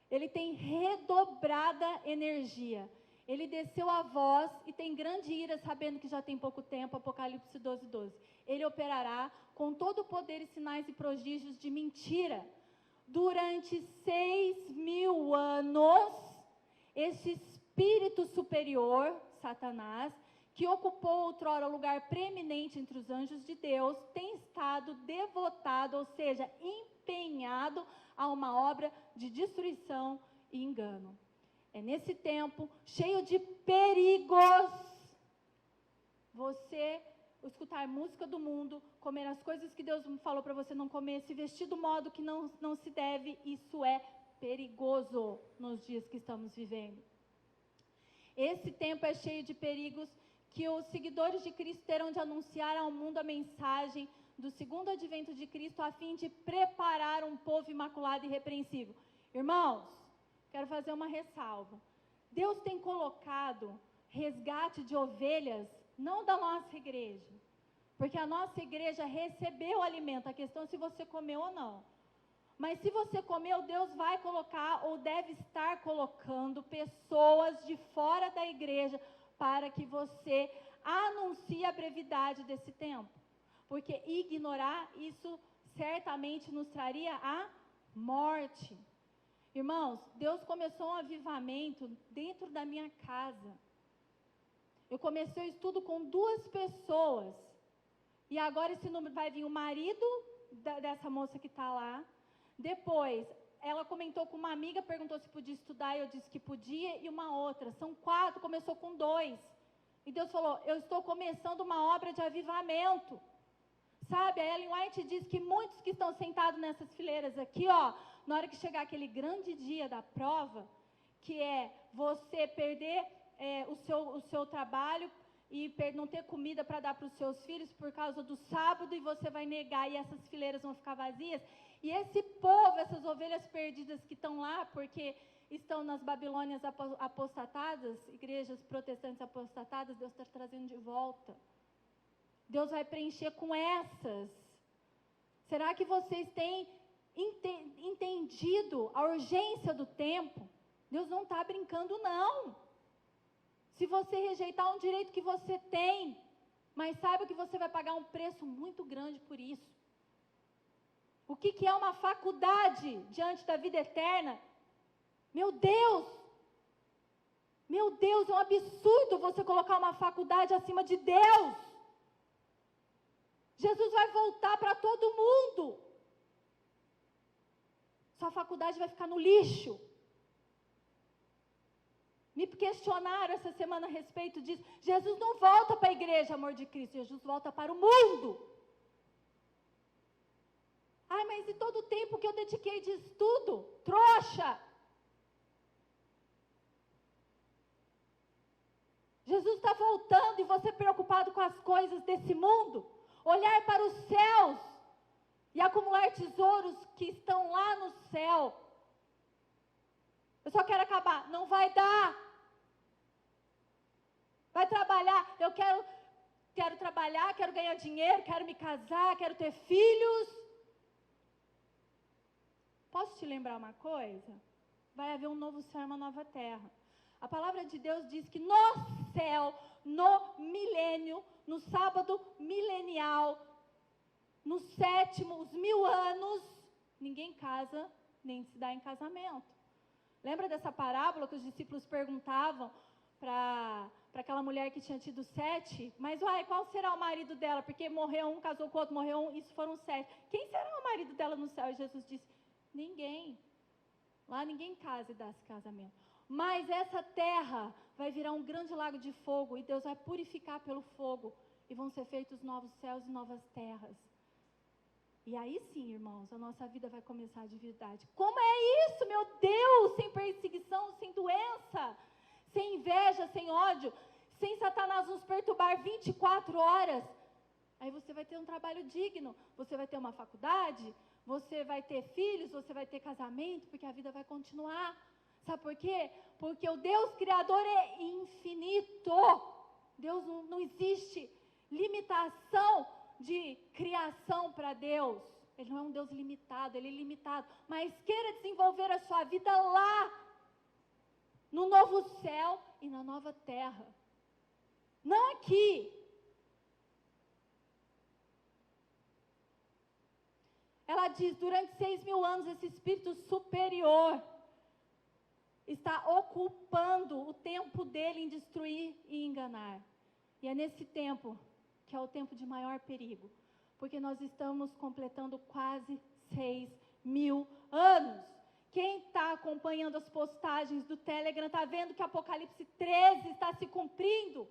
Ele tem redobrada energia. Ele desceu a voz e tem grande ira, sabendo que já tem pouco tempo, Apocalipse 12:12. Ele operará com todo o poder e sinais e prodígios de mentira. Durante 6.000 anos, esse espírito superior, Satanás, que ocupou outrora o lugar preeminente entre os anjos de Deus, tem estado devotado, ou seja, empenhado a uma obra de destruição e engano. É nesse tempo, cheio de perigos, você escutar música do mundo, comer as coisas que Deus falou para você não comer, se vestir do modo que não se deve, isso é perigoso nos dias que estamos vivendo. Esse tempo é cheio de perigos que os seguidores de Cristo terão de anunciar ao mundo a mensagem do segundo advento de Cristo, a fim de preparar um povo imaculado e irrepreensível. Irmãos, quero fazer uma ressalva. Deus tem colocado resgate de ovelhas, não da nossa igreja, porque a nossa igreja recebeu o alimento, a questão é se você comeu ou não. Mas se você comeu, Deus vai colocar ou deve estar colocando pessoas de fora da igreja para que você anuncie a brevidade desse tempo. Porque ignorar isso certamente nos traria a morte. Irmãos, Deus começou um avivamento dentro da minha casa. Eu comecei o estudo com 2 pessoas. E agora esse número vai vir o marido dessa moça que está lá. Depois, ela comentou com uma amiga, perguntou se podia estudar, eu disse que podia, e uma outra. São 4, começou com 2. E Deus falou, eu estou começando uma obra de avivamento. Sabe, a Ellen White diz que muitos que estão sentados nessas fileiras aqui, ó, na hora que chegar aquele grande dia da prova, que é você perder o seu trabalho e não ter comida para dar para os seus filhos por causa do sábado, e você vai negar e essas fileiras vão ficar vazias. E esse povo, essas ovelhas perdidas que estão lá, porque estão nas Babilônias apostatadas, igrejas protestantes apostatadas, Deus está trazendo de volta. Deus vai preencher com essas. Será que vocês têm entendido a urgência do tempo? Deus não está brincando, não. Se você rejeitar um direito que você tem, mas saiba que você vai pagar um preço muito grande por isso. O que é uma faculdade diante da vida eterna? Meu Deus! Meu Deus, é um absurdo você colocar uma faculdade acima de Deus. Jesus vai voltar para todo mundo. Sua faculdade vai ficar no lixo. Me questionaram essa semana a respeito disso. Jesus não volta para a igreja, amor de Cristo. Jesus volta para o mundo. Ai, mas e todo o tempo que eu dediquei de estudo? Trouxa! Jesus está voltando e você preocupado com as coisas desse mundo? Olhar para os céus e acumular tesouros que estão lá no céu. Eu só quero acabar. Não vai dar. Vai trabalhar. Eu quero trabalhar, quero ganhar dinheiro, quero me casar, quero ter filhos. Posso te lembrar uma coisa? Vai haver um novo céu e uma nova terra. A palavra de Deus diz que no céu, no milênio, no sábado milenial, no 7º, os 1000 anos, ninguém casa, nem se dá em casamento. Lembra dessa parábola que os discípulos perguntavam para para aquela mulher que tinha tido 7, mas uai, qual será o marido dela? Porque morreu um, casou com o outro, morreu um, isso foram 7. Quem será o marido dela no céu? E Jesus disse, ninguém. Lá ninguém casa e dá esse casamento. Mas essa terra vai virar um grande lago de fogo e Deus vai purificar pelo fogo e vão ser feitos novos céus e novas terras. E aí sim, irmãos, a nossa vida vai começar de verdade. Como é isso, meu Deus? Sem perseguição, sem doença, sem inveja, sem ódio, sem Satanás nos perturbar 24 horas. Aí você vai ter um trabalho digno, você vai ter uma faculdade, você vai ter filhos, você vai ter casamento, porque a vida vai continuar. Sabe por quê? Porque o Deus Criador é infinito. Deus não existe limitação de criação para Deus. Ele não é um Deus limitado, Ele é ilimitado. Mas queira desenvolver a sua vida lá, no novo céu e na nova terra. Não aqui. Ela diz, durante 6.000 anos, esse espírito superior está ocupando o tempo dele em destruir e enganar. E é nesse tempo que é o tempo de maior perigo, porque nós estamos completando quase 6.000 anos. Quem está acompanhando as postagens do Telegram está vendo que Apocalipse 13 está se cumprindo.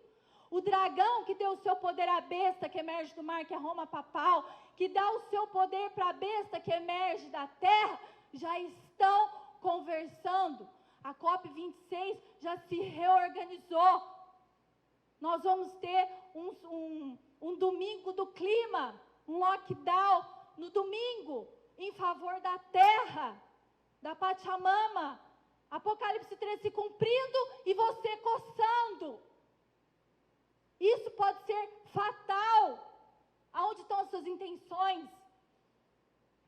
O dragão que deu o seu poder à besta que emerge do mar, que é Roma papal, que dá o seu poder para a besta que emerge da terra, já estão conversando. A COP26 já se reorganizou. Nós vamos ter um domingo do clima, um lockdown no domingo, em favor da terra, da Pachamama. Apocalipse 13 se cumprindo e você coçando. Isso pode ser fatal. Aonde estão as suas intenções?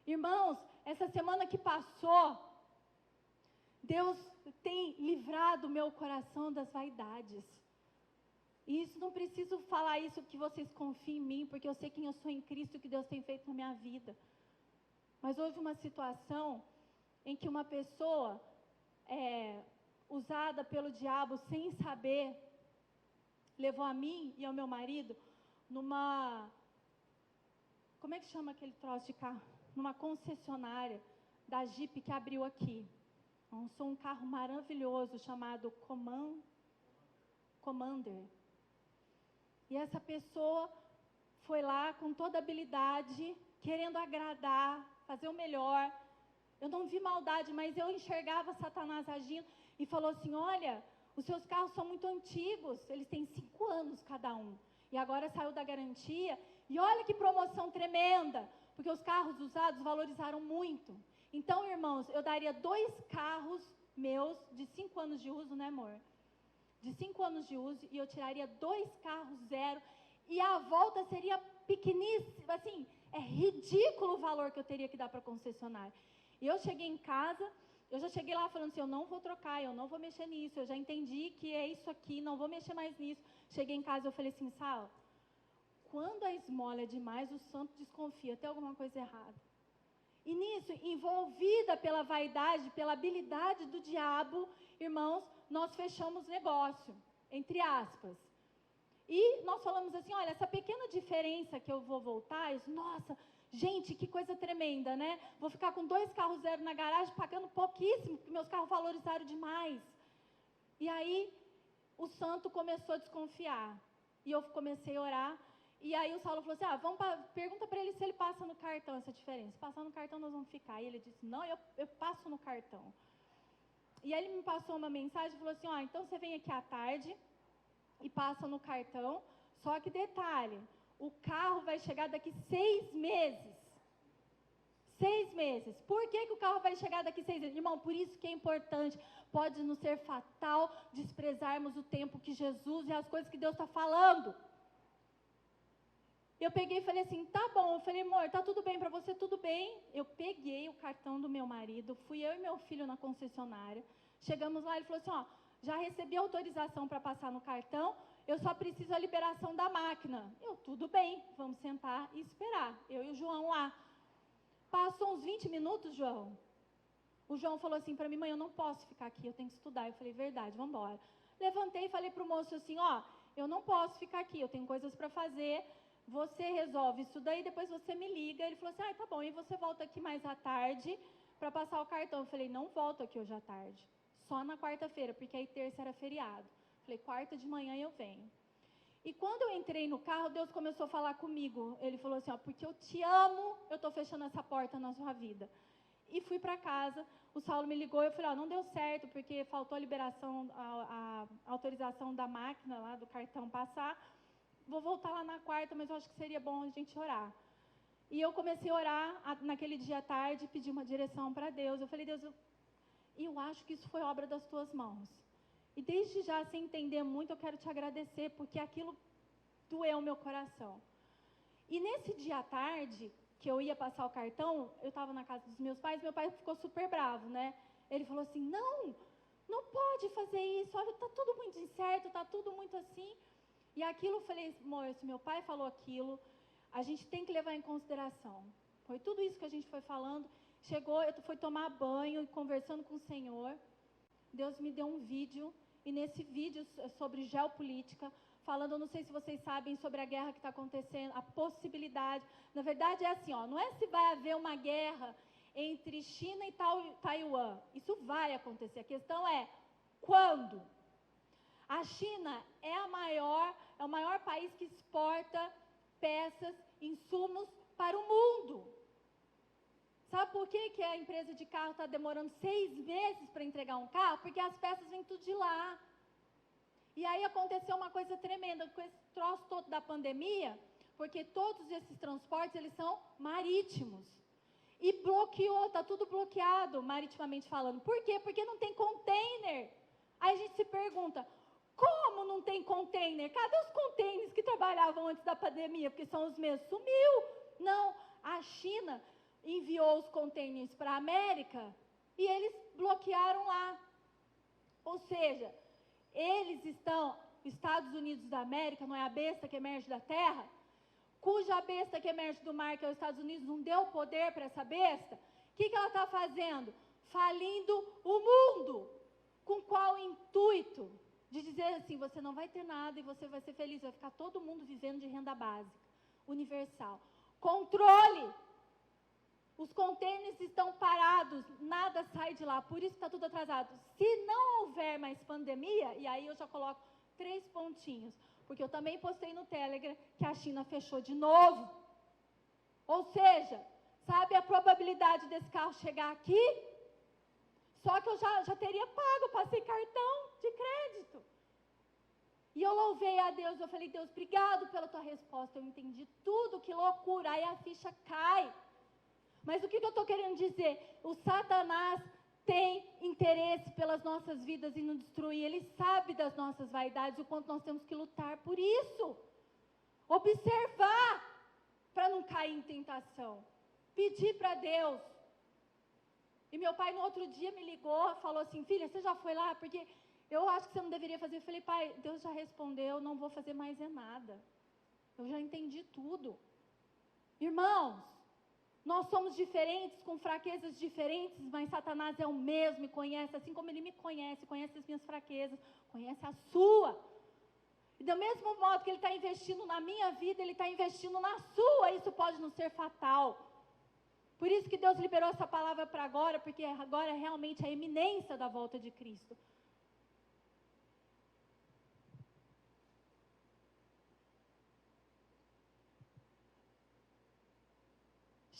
Irmãos, essa semana que passou, Deus tem livrado o meu coração das vaidades. E isso, não preciso falar isso que vocês confiem em mim, porque eu sei quem eu sou em Cristo, o que Deus tem feito na minha vida. Mas houve uma situação em que uma pessoa, usada pelo diabo sem saber, levou a mim e ao meu marido numa, como é que chama aquele troço de carro? Numa concessionária da Jeep que abriu aqui. Lançou um carro maravilhoso chamado Commander. E essa pessoa foi lá com toda a habilidade, querendo agradar, fazer o melhor. Eu não vi maldade, mas eu enxergava Satanás agindo e falou assim, olha, os seus carros são muito antigos, eles têm 5 anos cada um. E agora saiu da garantia, e olha que promoção tremenda, porque os carros usados valorizaram muito. Então, irmãos, eu daria 2 carros meus de 5 anos de uso, né, amor? De 5 anos de uso, e eu tiraria 2 carros zero, e a volta seria pequeníssima, assim, é ridículo o valor que eu teria que dar para a concessionária. E eu cheguei em casa, eu já cheguei lá falando assim, eu não vou trocar, eu não vou mexer nisso, eu já entendi que é isso aqui, não vou mexer mais nisso. Cheguei em casa e eu falei assim, Sal, quando a esmola é demais, o santo desconfia, tem alguma coisa errada. E nisso, envolvida pela vaidade, pela habilidade do diabo, irmãos, nós fechamos negócio, entre aspas. E nós falamos assim, olha, essa pequena diferença que eu vou voltar, nossa, gente, que coisa tremenda, né? Vou ficar com 2 carros zero na garagem, pagando pouquíssimo, porque meus carros valorizaram demais. E aí, o santo começou a desconfiar. E eu comecei a orar. E aí o Saulo falou assim, pergunta para ele se ele passa no cartão essa diferença. Se passar no cartão, nós vamos ficar. E ele disse, não, eu passo no cartão. E aí ele me passou uma mensagem e falou assim, então você vem aqui à tarde e passa no cartão. Só que detalhe, o carro vai chegar daqui 6 meses. 6 meses. Por que o carro vai chegar daqui 6 meses? Irmão, por isso que é importante. Pode nos ser fatal desprezarmos o tempo que Jesus e as coisas que Deus está falando. Eu peguei e falei assim, tá bom. Eu falei, amor, tá tudo bem para você? Tudo bem. Eu peguei o cartão do meu marido, fui eu e meu filho na concessionária. Chegamos lá, ele falou assim, já recebi autorização para passar no cartão, eu só preciso a liberação da máquina. Eu, tudo bem, vamos sentar e esperar. Eu e o João lá. Passou uns 20 minutos, João. O João falou assim para mim, mãe, eu não posso ficar aqui, eu tenho que estudar. Eu falei, verdade, vamos embora. Levantei e falei para o moço assim, ó, eu não posso ficar aqui, eu tenho coisas para fazer, você resolve isso daí, depois você me liga. Ele falou assim, ah, tá bom, e você volta aqui mais à tarde para passar o cartão. Eu falei, não volto aqui hoje à tarde, só na quarta-feira, porque aí terça era feriado. Falei, quarta de manhã eu venho. E quando eu entrei no carro, Deus começou a falar comigo. Ele falou assim, ó, porque eu te amo, eu estou fechando essa porta na sua vida. E fui para casa, o Saulo me ligou, eu falei, ó, não deu certo, porque faltou a liberação, a autorização da máquina lá, do cartão passar. Vou voltar lá na quarta, mas eu acho que seria bom a gente orar. E eu comecei a orar naquele dia à tarde, pedir uma direção para Deus. Eu falei, Deus, eu acho que isso foi obra das tuas mãos. E desde já, sem entender muito, eu quero te agradecer, porque aquilo doeu o meu coração. E nesse dia à tarde, que eu ia passar o cartão, eu estava na casa dos meus pais, meu pai ficou super bravo, né? Ele falou assim, não pode fazer isso, olha, está tudo muito incerto, está tudo muito assim. E aquilo, eu falei, amor, se meu pai falou aquilo, a gente tem que levar em consideração. Foi tudo isso que a gente foi falando. Chegou, eu fui tomar banho, conversando com o Senhor. Deus me deu um vídeo, e nesse vídeo sobre geopolítica, falando, eu não sei se vocês sabem, sobre a guerra que está acontecendo, a possibilidade. Na verdade é assim, ó, não é se vai haver uma guerra entre China e Taiwan. Isso vai acontecer. A questão é quando? A China é o maior país que exporta peças, insumos para o mundo. Sabe por que a empresa de carro está demorando 6 meses para entregar um carro? Porque as peças vêm tudo de lá. E aí aconteceu uma coisa tremenda, com esse troço todo da pandemia, porque todos esses transportes, eles são marítimos. E bloqueou, está tudo bloqueado, maritimamente falando. Por quê? Porque não tem container. Aí a gente se pergunta, como não tem container? Cadê os containers que trabalhavam antes da pandemia? Porque são os mesmos. Sumiu. Não, a China enviou os containers para a América e eles bloquearam lá. Ou seja, Estados Unidos da América, não é a besta que emerge da terra, cuja besta que emerge do mar, que é os Estados Unidos, não deu poder para essa besta. O que ela está fazendo? Falindo o mundo. Com qual intuito? De dizer assim, você não vai ter nada e você vai ser feliz, vai ficar todo mundo vivendo de renda básica, universal. Controle! Os contêineres estão parados, nada sai de lá, por isso está tudo atrasado. Se não houver mais pandemia, e aí eu já coloco 3 pontinhos, porque eu também postei no Telegram que a China fechou de novo. Ou seja, sabe a probabilidade desse carro chegar aqui? Só que eu já teria pago, passei cartão de crédito. E eu louvei a Deus, eu falei, Deus, obrigado pela tua resposta, eu entendi tudo, que loucura, aí a ficha cai. Mas o que eu estou querendo dizer? O Satanás tem interesse pelas nossas vidas e nos destruir. Ele sabe das nossas vaidades, o quanto nós temos que lutar por isso. Observar para não cair em tentação. Pedir para Deus. E meu pai no outro dia me ligou, falou assim, filha, você já foi lá? Porque eu acho que você não deveria fazer. Eu falei, pai, Deus já respondeu, não vou fazer mais nada. Eu já entendi tudo. Irmãos, nós somos diferentes, com fraquezas diferentes, mas Satanás é o mesmo e conhece, assim como ele me conhece, conhece as minhas fraquezas, conhece a sua. E do mesmo modo que ele está investindo na minha vida, ele está investindo na sua, isso pode não ser fatal. Por isso que Deus liberou essa palavra para agora, porque agora é realmente a iminência da volta de Cristo.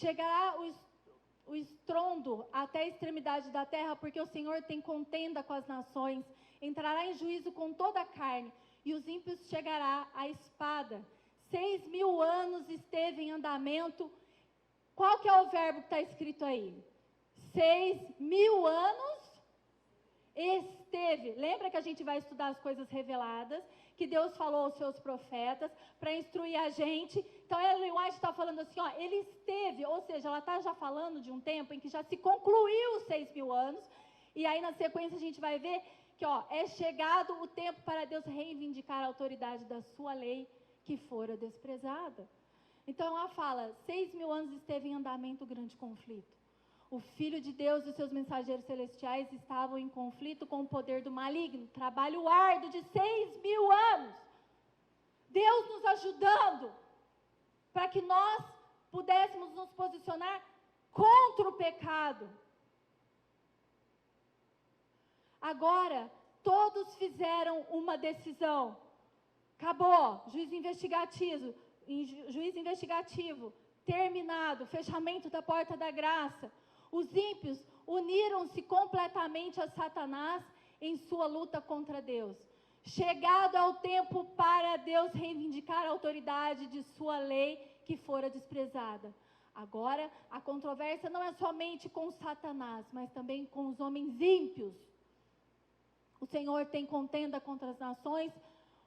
Chegará o estrondo até a extremidade da terra, porque o Senhor tem contenda com as nações, entrará em juízo com toda a carne, e os ímpios chegará a espada. 6.000 anos esteve em andamento. Qual que é o verbo que está escrito aí? 6.000 anos esteve. Lembra que a gente vai estudar as coisas reveladas, que Deus falou aos seus profetas, para instruir a gente. Então, Ellen White está falando assim, ó, ele esteve, ou seja, ela está já falando de um tempo em que já se concluiu os 6.000 anos, e aí na sequência a gente vai ver que, ó, é chegado o tempo para Deus reivindicar a autoridade da sua lei, que fora desprezada. Então, ela fala, 6.000 anos esteve em andamento o grande conflito. O Filho de Deus e os seus mensageiros celestiais estavam em conflito com o poder do maligno. Trabalho árduo de 6.000 anos. Deus nos ajudando para que nós pudéssemos nos posicionar contra o pecado. Agora, todos fizeram uma decisão. Acabou, juiz investigativo, terminado, fechamento da porta da graça. Os ímpios uniram-se completamente a Satanás em sua luta contra Deus. Chegado ao tempo para Deus reivindicar a autoridade de sua lei que fora desprezada. Agora, a controvérsia não é somente com Satanás, mas também com os homens ímpios. O Senhor tem contenda contra as nações,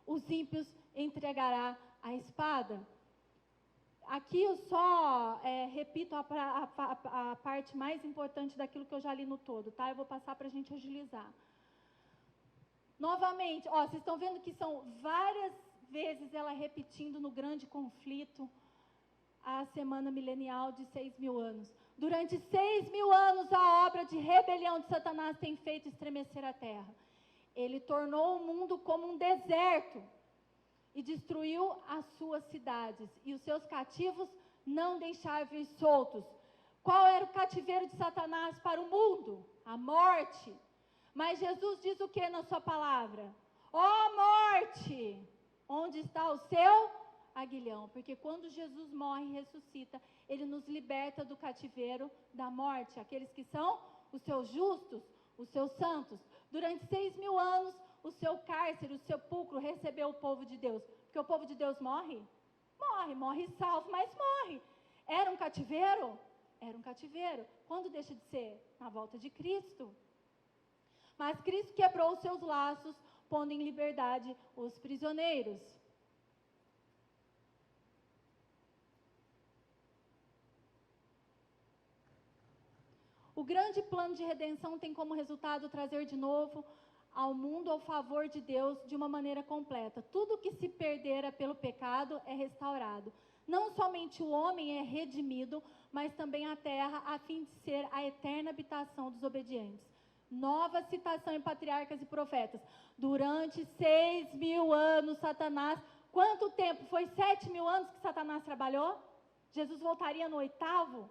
os ímpios entregará a espada. Aqui eu só repito a parte mais importante daquilo que eu já li no todo, tá? Eu vou passar para a gente agilizar. Novamente, vocês estão vendo que são várias vezes ela repetindo no grande conflito a semana milenial de 6.000 anos. Durante 6.000 anos, a obra de rebelião de Satanás tem feito estremecer a terra. Ele tornou o mundo como um deserto e destruiu as suas cidades, e os seus cativos não deixaram vir soltos. Qual era o cativeiro de Satanás para o mundo? A morte. Mas Jesus diz o que na sua palavra? Ó morte, onde está o seu aguilhão? Porque quando Jesus morre e ressuscita, ele nos liberta do cativeiro da morte, aqueles que são os seus justos, os seus santos. Durante 6.000 anos, o seu cárcere, o sepulcro recebeu o povo de Deus. Porque o povo de Deus morre? Morre salvo, mas morre. Era um cativeiro? Era um cativeiro. Quando deixa de ser? Na volta de Cristo. Mas Cristo quebrou os seus laços, pondo em liberdade os prisioneiros. O grande plano de redenção tem como resultado trazer de novo ao mundo ao favor de Deus de uma maneira completa. Tudo que se perdera pelo pecado é restaurado. Não somente o homem é redimido, mas também a terra, a fim de ser a eterna habitação dos obedientes. Nova citação em Patriarcas e Profetas. Durante 6.000 anos, Satanás... Quanto tempo? Foi 7.000 anos que Satanás trabalhou? Jesus voltaria no 8º?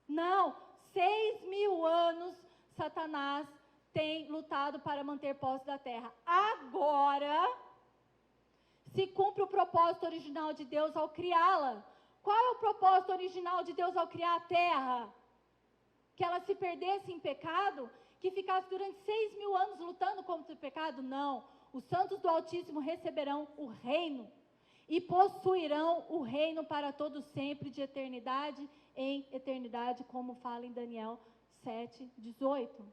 Não, 6.000 anos Satanás tem lutado para manter posse da terra. Agora, se cumpre o propósito original de Deus ao criá-la. Qual é o propósito original de Deus ao criar a terra? Que ela se perdesse em pecado? Que ficasse durante 6.000 anos lutando contra o pecado? Não. Os santos do Altíssimo receberão o reino e possuirão o reino para todo sempre, de eternidade em eternidade, como fala em Daniel 7:18.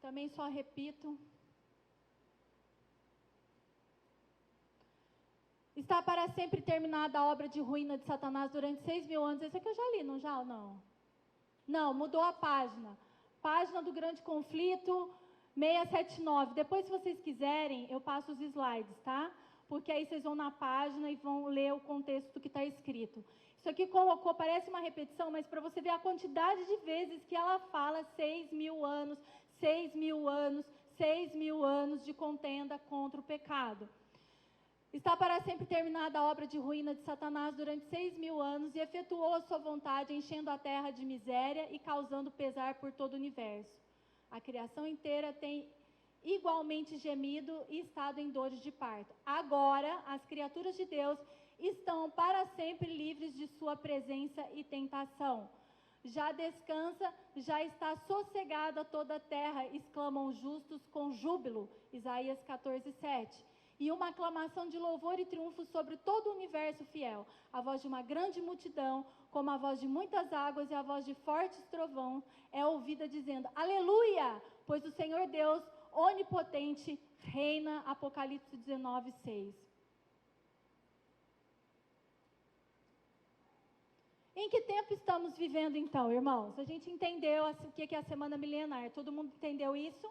Também só repito. Está para sempre terminada a obra de ruína de Satanás durante 6.000 anos. Esse aqui eu já li, não já ou não? Não, mudou a página. Página do grande conflito, 679. Depois, se vocês quiserem, eu passo os slides, tá? Porque aí vocês vão na página e vão ler o contexto do que está escrito. Isso aqui colocou, parece uma repetição, mas para você ver a quantidade de vezes que ela fala 6.000 anos, 6.000 anos, 6.000 anos de contenda contra o pecado. Está para sempre terminada a obra de ruína de Satanás durante 6.000 anos e efetuou a sua vontade, enchendo a terra de miséria e causando pesar por todo o universo. A criação inteira tem igualmente gemido e estado em dores de parto. Agora, as criaturas de Deus estão para sempre livres de sua presença e tentação. Já descansa, já está sossegada toda a terra, exclamam os justos com júbilo. Isaías 14:7. E uma aclamação de louvor e triunfo sobre todo o universo fiel. A voz de uma grande multidão, como a voz de muitas águas e a voz de fortes trovões, é ouvida dizendo: Aleluia! Pois o Senhor Deus, onipotente, reina. Apocalipse 19:6. Em que tempo estamos vivendo então, irmãos? A gente entendeu o que é a semana milenar. Todo mundo entendeu isso?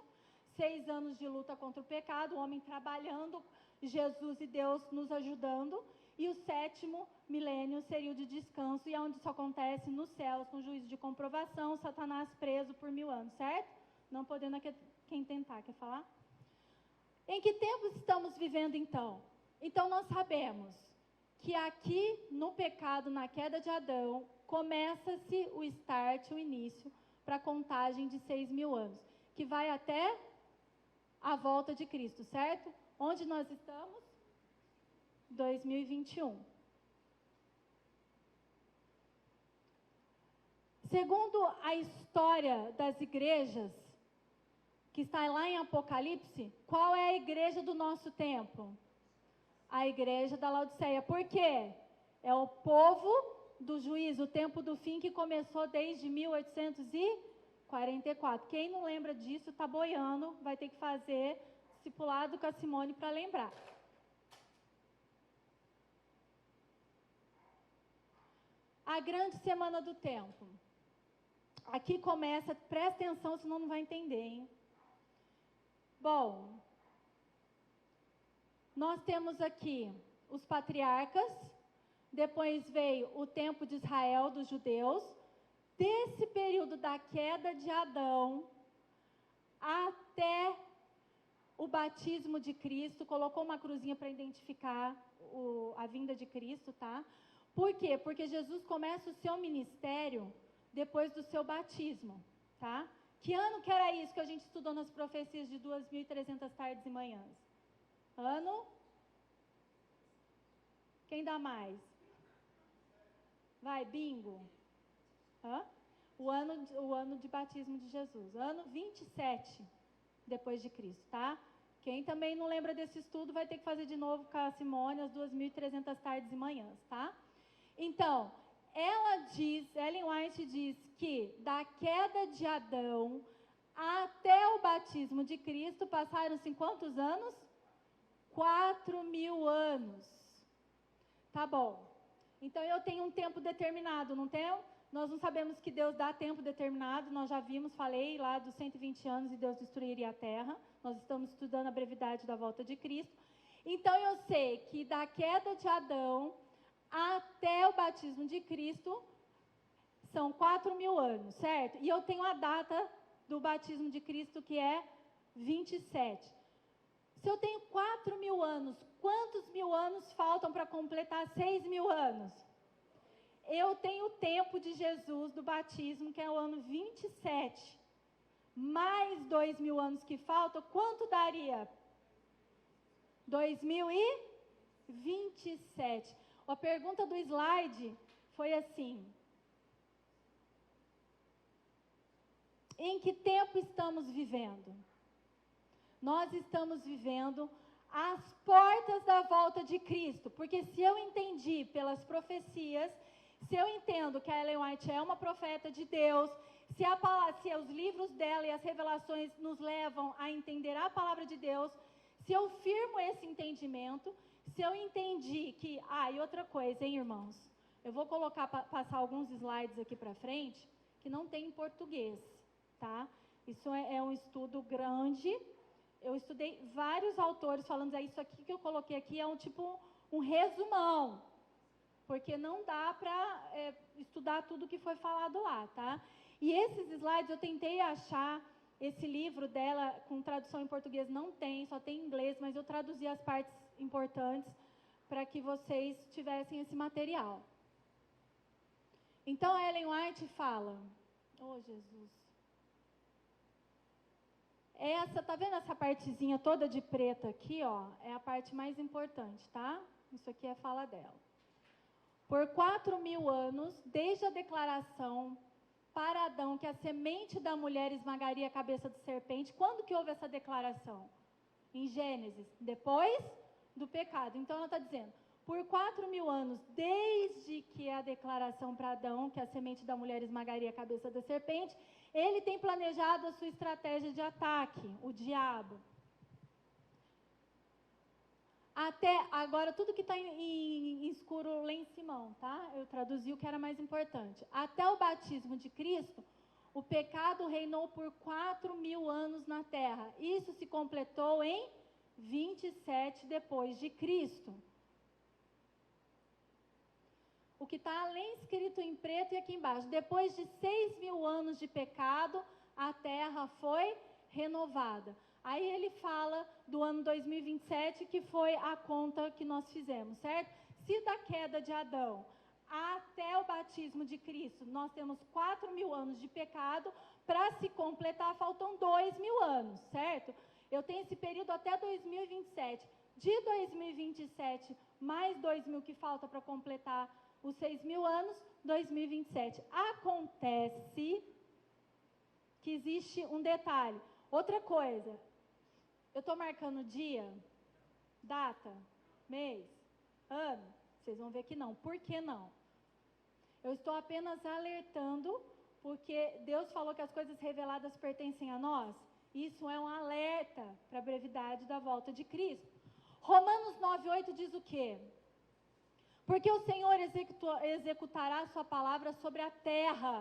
6 anos de luta contra o pecado, o homem trabalhando, Jesus e Deus nos ajudando. E o 7º milênio seria o de descanso, e é onde isso acontece nos céus, com juízo de comprovação, Satanás preso por 1000 anos, certo? Não podendo quem tentar, quer falar? Em que tempos estamos vivendo, então? Então, nós sabemos que aqui, no pecado, na queda de Adão, começa-se o start, o início, para a contagem de 6.000 anos, que vai até a volta de Cristo, certo? Onde nós estamos? 2021. Segundo a história das igrejas, que está lá em Apocalipse, qual é a igreja do nosso tempo? A igreja da Laodiceia. Por quê? É o povo do juízo, o tempo do fim, que começou desde 1844. Quem não lembra disso está boiando, vai ter que fazer discipulado com a Simone para lembrar. A grande semana do tempo. Aqui começa, presta atenção, senão não vai entender, hein? Bom, nós temos aqui os patriarcas, depois veio o tempo de Israel, dos judeus. Desse período da queda de Adão até o batismo de Cristo, colocou uma cruzinha para identificar a vinda de Cristo, tá? Por quê? Porque Jesus começa o seu ministério depois do seu batismo, tá? Que ano que era isso que a gente estudou nas profecias de 2.300 tardes e manhãs? Ano? Quem dá mais? Vai, bingo. Hã? O ano de batismo de Jesus. Ano 27 depois de Cristo, tá? Quem também não lembra desse estudo vai ter que fazer de novo com a Simone as 2.300 tardes e manhãs, tá? Então, Ellen White diz que da queda de Adão até o batismo de Cristo passaram-se quantos anos? 4.000 anos. Tá bom. Então, eu tenho um tempo determinado, não tenho? Nós não sabemos que Deus dá tempo determinado, nós já vimos, falei lá dos 120 anos e Deus destruiria a terra. Nós estamos estudando a brevidade da volta de Cristo. Então, eu sei que da queda de Adão até o batismo de Cristo são 4.000 anos, certo? E eu tenho a data do batismo de Cristo, que é 27. Se eu tenho 4.000 anos, quantos 1.000 anos faltam para completar 6.000 anos? Eu tenho o tempo de Jesus do batismo, que é o ano 27. Mais 2.000 anos que faltam, quanto daria? 2027. A pergunta do slide foi assim: em que tempo estamos vivendo? Nós estamos vivendo às portas da volta de Cristo, porque se eu entendi pelas profecias, se eu entendo que a Ellen White é uma profeta de Deus, se os livros dela e as revelações nos levam a entender a palavra de Deus, se eu firmo esse entendimento, se eu entendi que... e outra coisa, hein, irmãos? Eu vou passar alguns slides aqui para frente, que não tem em português, tá? Isso é um estudo grande. Eu estudei vários autores falando, isso aqui que eu coloquei aqui é um resumão, porque não dá para estudar tudo que foi falado lá, tá? E esses slides eu tentei achar, esse livro dela com tradução em português não tem, só tem em inglês, mas eu traduzi as partes importantes para que vocês tivessem esse material. Então, a Ellen White fala, Jesus, tá vendo essa partezinha toda de preto aqui, ó? É a parte mais importante, tá? Isso aqui é a fala dela. Por 4.000 anos, desde a declaração para Adão que a semente da mulher esmagaria a cabeça da serpente, quando que houve essa declaração? Em Gênesis, depois do pecado. Então, ela está dizendo, por 4.000 anos, desde que a declaração para Adão que a semente da mulher esmagaria a cabeça da serpente, ele tem planejado a sua estratégia de ataque, o diabo. Até agora, tudo que está em escuro lá em cima, tá? Eu traduzi o que era mais importante. Até o batismo de Cristo, o pecado reinou por 4.000 anos na terra. Isso se completou em 27 depois de Cristo. o que está além escrito em preto e aqui embaixo. Depois de 6.000 anos de pecado, a terra foi renovada. Aí ele fala do ano 2027, que foi a conta que nós fizemos, certo? Se da queda de Adão até o batismo de Cristo, nós temos 4.000 anos de pecado, para se completar faltam 2.000 anos, certo? Eu tenho esse período até 2027. De 2027 mais 2.000 que falta para completar os 6.000 anos, 2027. Acontece que existe um detalhe. Outra coisa, eu estou marcando dia, data, mês, ano, vocês vão ver que não. Por que não? Eu estou apenas alertando, porque Deus falou que as coisas reveladas pertencem a nós. Isso é um alerta para a brevidade da volta de Cristo. Romanos 9:8 diz o quê? Porque o Senhor executará a sua palavra sobre a terra,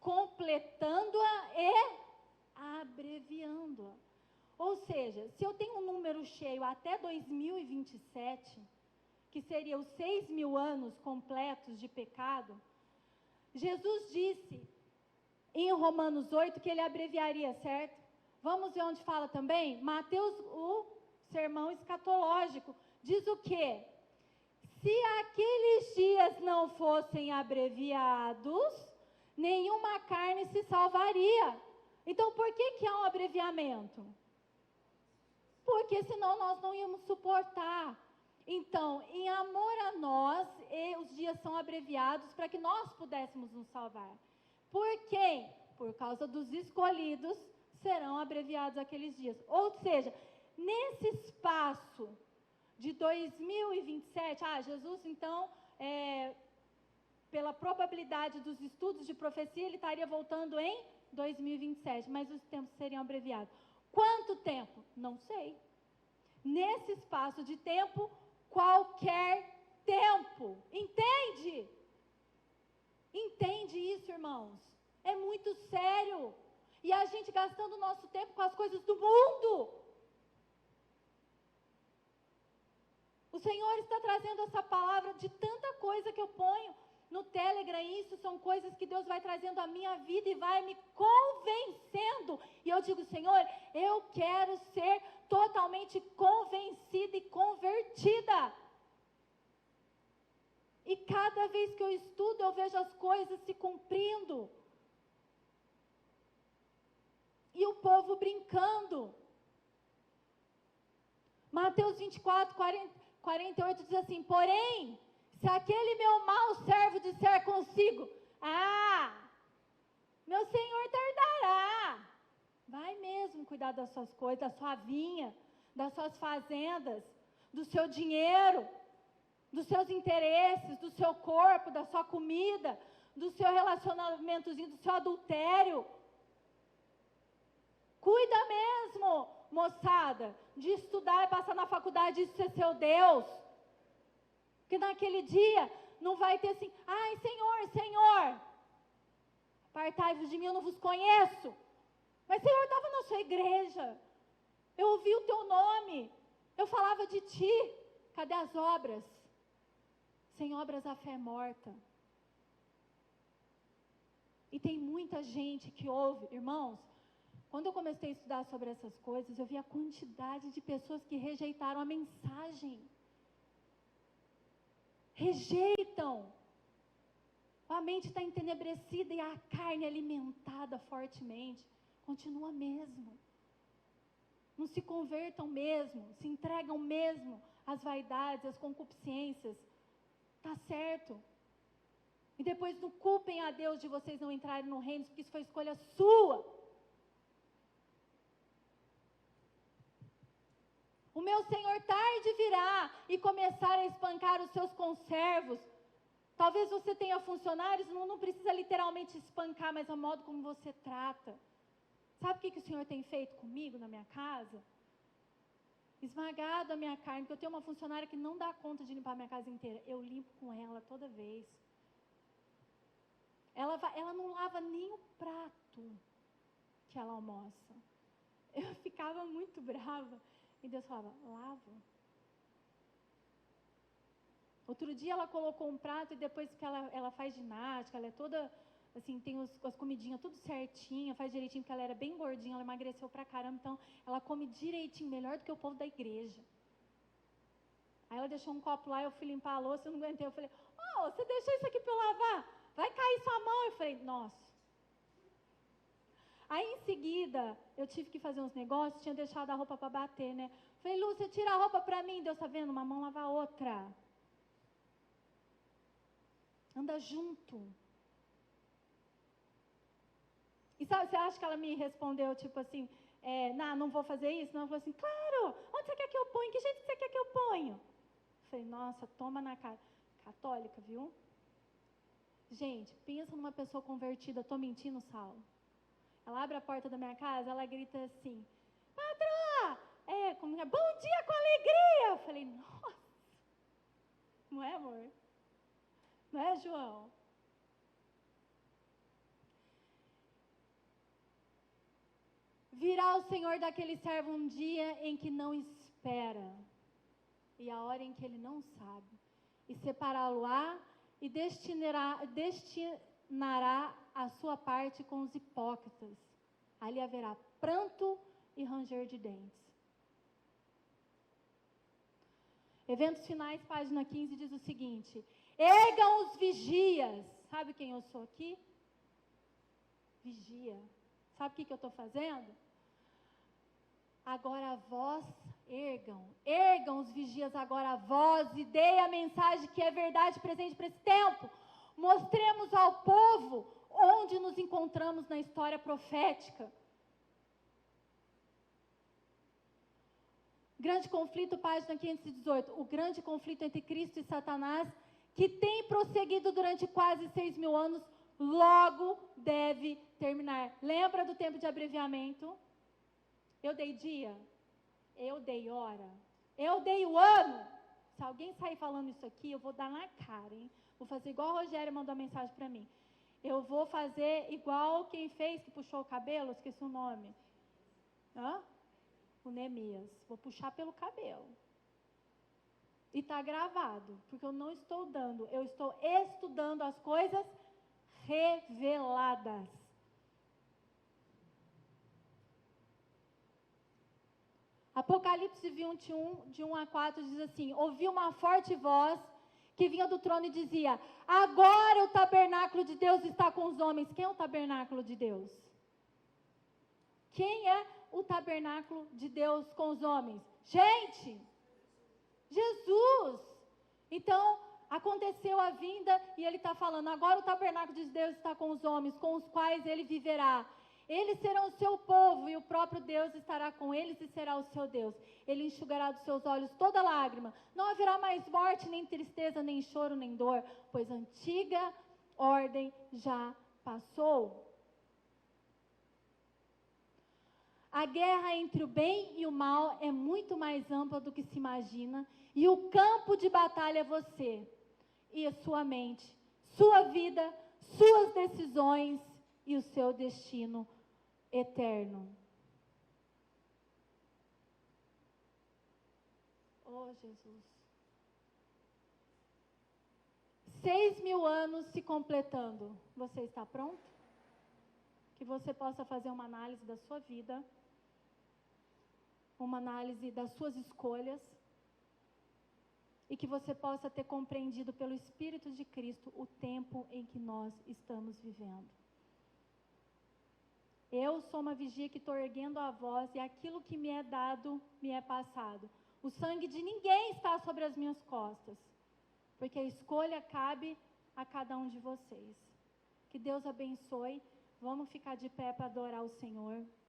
completando-a e abreviando-a. Ou seja, se eu tenho um número cheio até 2027, que seria os 6.000 anos completos de pecado, Jesus disse em Romanos 8 que ele abreviaria, certo? Vamos ver onde fala também? Mateus, o sermão escatológico, diz o quê? Se aqueles dias não fossem abreviados, nenhuma carne se salvaria. Então, por que há um abreviamento? Porque senão nós não íamos suportar. Então, em amor a nós, os dias são abreviados para que nós pudéssemos nos salvar. Por quem? Por causa dos escolhidos, serão abreviados aqueles dias. Ou seja, nesse espaço de 2027, Jesus, então, pela probabilidade dos estudos de profecia, ele estaria voltando em 2027, mas os tempos seriam abreviados. Quanto tempo? Não sei. Nesse espaço de tempo, qualquer tempo. Entende? Entende isso, irmãos? É muito sério. E a gente gastando o nosso tempo com as coisas do mundo. O Senhor está trazendo essa palavra de tanta coisa que eu ponho no Telegram. Isso são coisas que Deus vai trazendo à minha vida e vai me convencendo. E eu digo, Senhor, eu quero ser totalmente convencida e convertida. E cada vez que eu estudo, eu vejo as coisas se cumprindo. E o povo brincando. Mateus 24, 48 diz assim: porém, se aquele meu mau servo disser consigo, meu Senhor tardará. Vai mesmo cuidar das suas coisas, da sua vinha, das suas fazendas, do seu dinheiro, dos seus interesses, do seu corpo, da sua comida, do seu relacionamentozinho, do seu adultério. Cuida mesmo, moçada, de estudar e passar na faculdade e ser seu Deus. Porque naquele dia não vai ter assim, Senhor, Senhor, apartai-vos de mim, eu não vos conheço. Mas Senhor, eu estava na sua igreja, eu ouvi o teu nome, eu falava de ti. Cadê as obras? Sem obras a fé é morta. E tem muita gente que ouve, irmãos, quando eu comecei a estudar sobre essas coisas, eu vi a quantidade de pessoas que rejeitaram a mensagem. Rejeitam. A mente está entenebrecida e a carne alimentada fortemente. Continua mesmo. Não se convertam mesmo, se entregam mesmo às vaidades, às concupiscências. Está certo. E depois não culpem a Deus de vocês não entrarem no reino, porque isso foi escolha sua. O meu Senhor tarde virá e começar a espancar os seus conservos. Talvez você tenha funcionários, não precisa literalmente espancar, mas é o modo como você trata. Sabe o que o Senhor tem feito comigo na minha casa? Esmagado a minha carne, porque eu tenho uma funcionária que não dá conta de limpar a minha casa inteira. Eu limpo com ela toda vez. Ela não lava nem o prato que ela almoça. Eu ficava muito brava. E Deus falava, lava. Outro dia ela colocou um prato e depois que ela faz ginástica, ela é toda, assim, tem as comidinhas tudo certinha, faz direitinho, porque ela era bem gordinha, ela emagreceu pra caramba, então ela come direitinho, melhor do que o povo da igreja. Aí ela deixou um copo lá, eu fui limpar a louça, eu não aguentei, eu falei, você deixou isso aqui pra eu lavar? Vai cair sua mão. Eu falei, nossa. Aí em seguida, eu tive que fazer uns negócios, tinha deixado a roupa para bater, né? Falei, Lúcia, tira a roupa para mim. Deus tá vendo? Uma mão lava a outra. Anda junto. E sabe, você acha que ela me respondeu, tipo assim, não vou fazer isso? Não, ela falou assim, claro, onde você quer que eu ponha? Que jeito que você quer que eu ponha? Eu falei, nossa, toma na cara. Católica, viu? Gente, pensa numa pessoa convertida, tô mentindo, Saulo? Ela abre a porta da minha casa, ela grita assim, patroa, como é? Bom dia com alegria. Eu falei, nossa, não é, amor? Não é, João? Virá o Senhor daquele servo um dia em que não espera, e a hora em que ele não sabe, e separá-lo-á, e destinará a sua parte com os hipócritas. Ali haverá pranto e ranger de dentes. Eventos finais, página 15, diz o seguinte: ergam os vigias. Sabe quem eu sou aqui? Vigia. Sabe o que eu estou fazendo? Agora vós ergam os vigias agora vós, e dei a mensagem que é verdade presente para esse tempo. Mostremos ao povo onde nos encontramos na história profética. Grande conflito, página 518. O grande conflito entre Cristo e Satanás, que tem prosseguido durante quase 6.000 anos, logo deve terminar. Lembra do tempo de abreviamento? Eu dei dia, eu dei hora, eu dei o ano. Se alguém sair falando isso aqui, eu vou dar na cara, hein? Vou fazer igual o Rogério mandou uma mensagem para mim. Eu vou fazer igual quem fez, que puxou o cabelo, esqueci o nome. O Neemias. Vou puxar pelo cabelo. E está gravado, porque eu não estou dando, eu estou estudando as coisas reveladas. Apocalipse 21, de 1 a 4, diz assim: ouvi uma forte voz que vinha do trono e dizia: agora o tabernáculo de Deus está com os homens. Quem é o tabernáculo de Deus? Quem é o tabernáculo de Deus com os homens? Gente! Jesus! Então, aconteceu a vinda e ele está falando: agora o tabernáculo de Deus está com os homens, com os quais ele viverá. Eles serão o seu povo e o próprio Deus estará com eles e será o seu Deus. Ele enxugará dos seus olhos toda lágrima. Não haverá mais morte, nem tristeza, nem choro, nem dor, pois a antiga ordem já passou. A guerra entre o bem e o mal é muito mais ampla do que se imagina, e o campo de batalha é você e a sua mente, sua vida, suas decisões e o seu destino eterno. Oh, Jesus. 6.000 anos se completando. Você está pronto? Que você possa fazer uma análise da sua vida, uma análise das suas escolhas, e que você possa ter compreendido pelo Espírito de Cristo o tempo em que nós estamos vivendo. Eu sou uma vigia que estou erguendo a voz, e aquilo que me é dado, me é passado. O sangue de ninguém está sobre as minhas costas, porque a escolha cabe a cada um de vocês. Que Deus abençoe. Vamos ficar de pé para adorar o Senhor.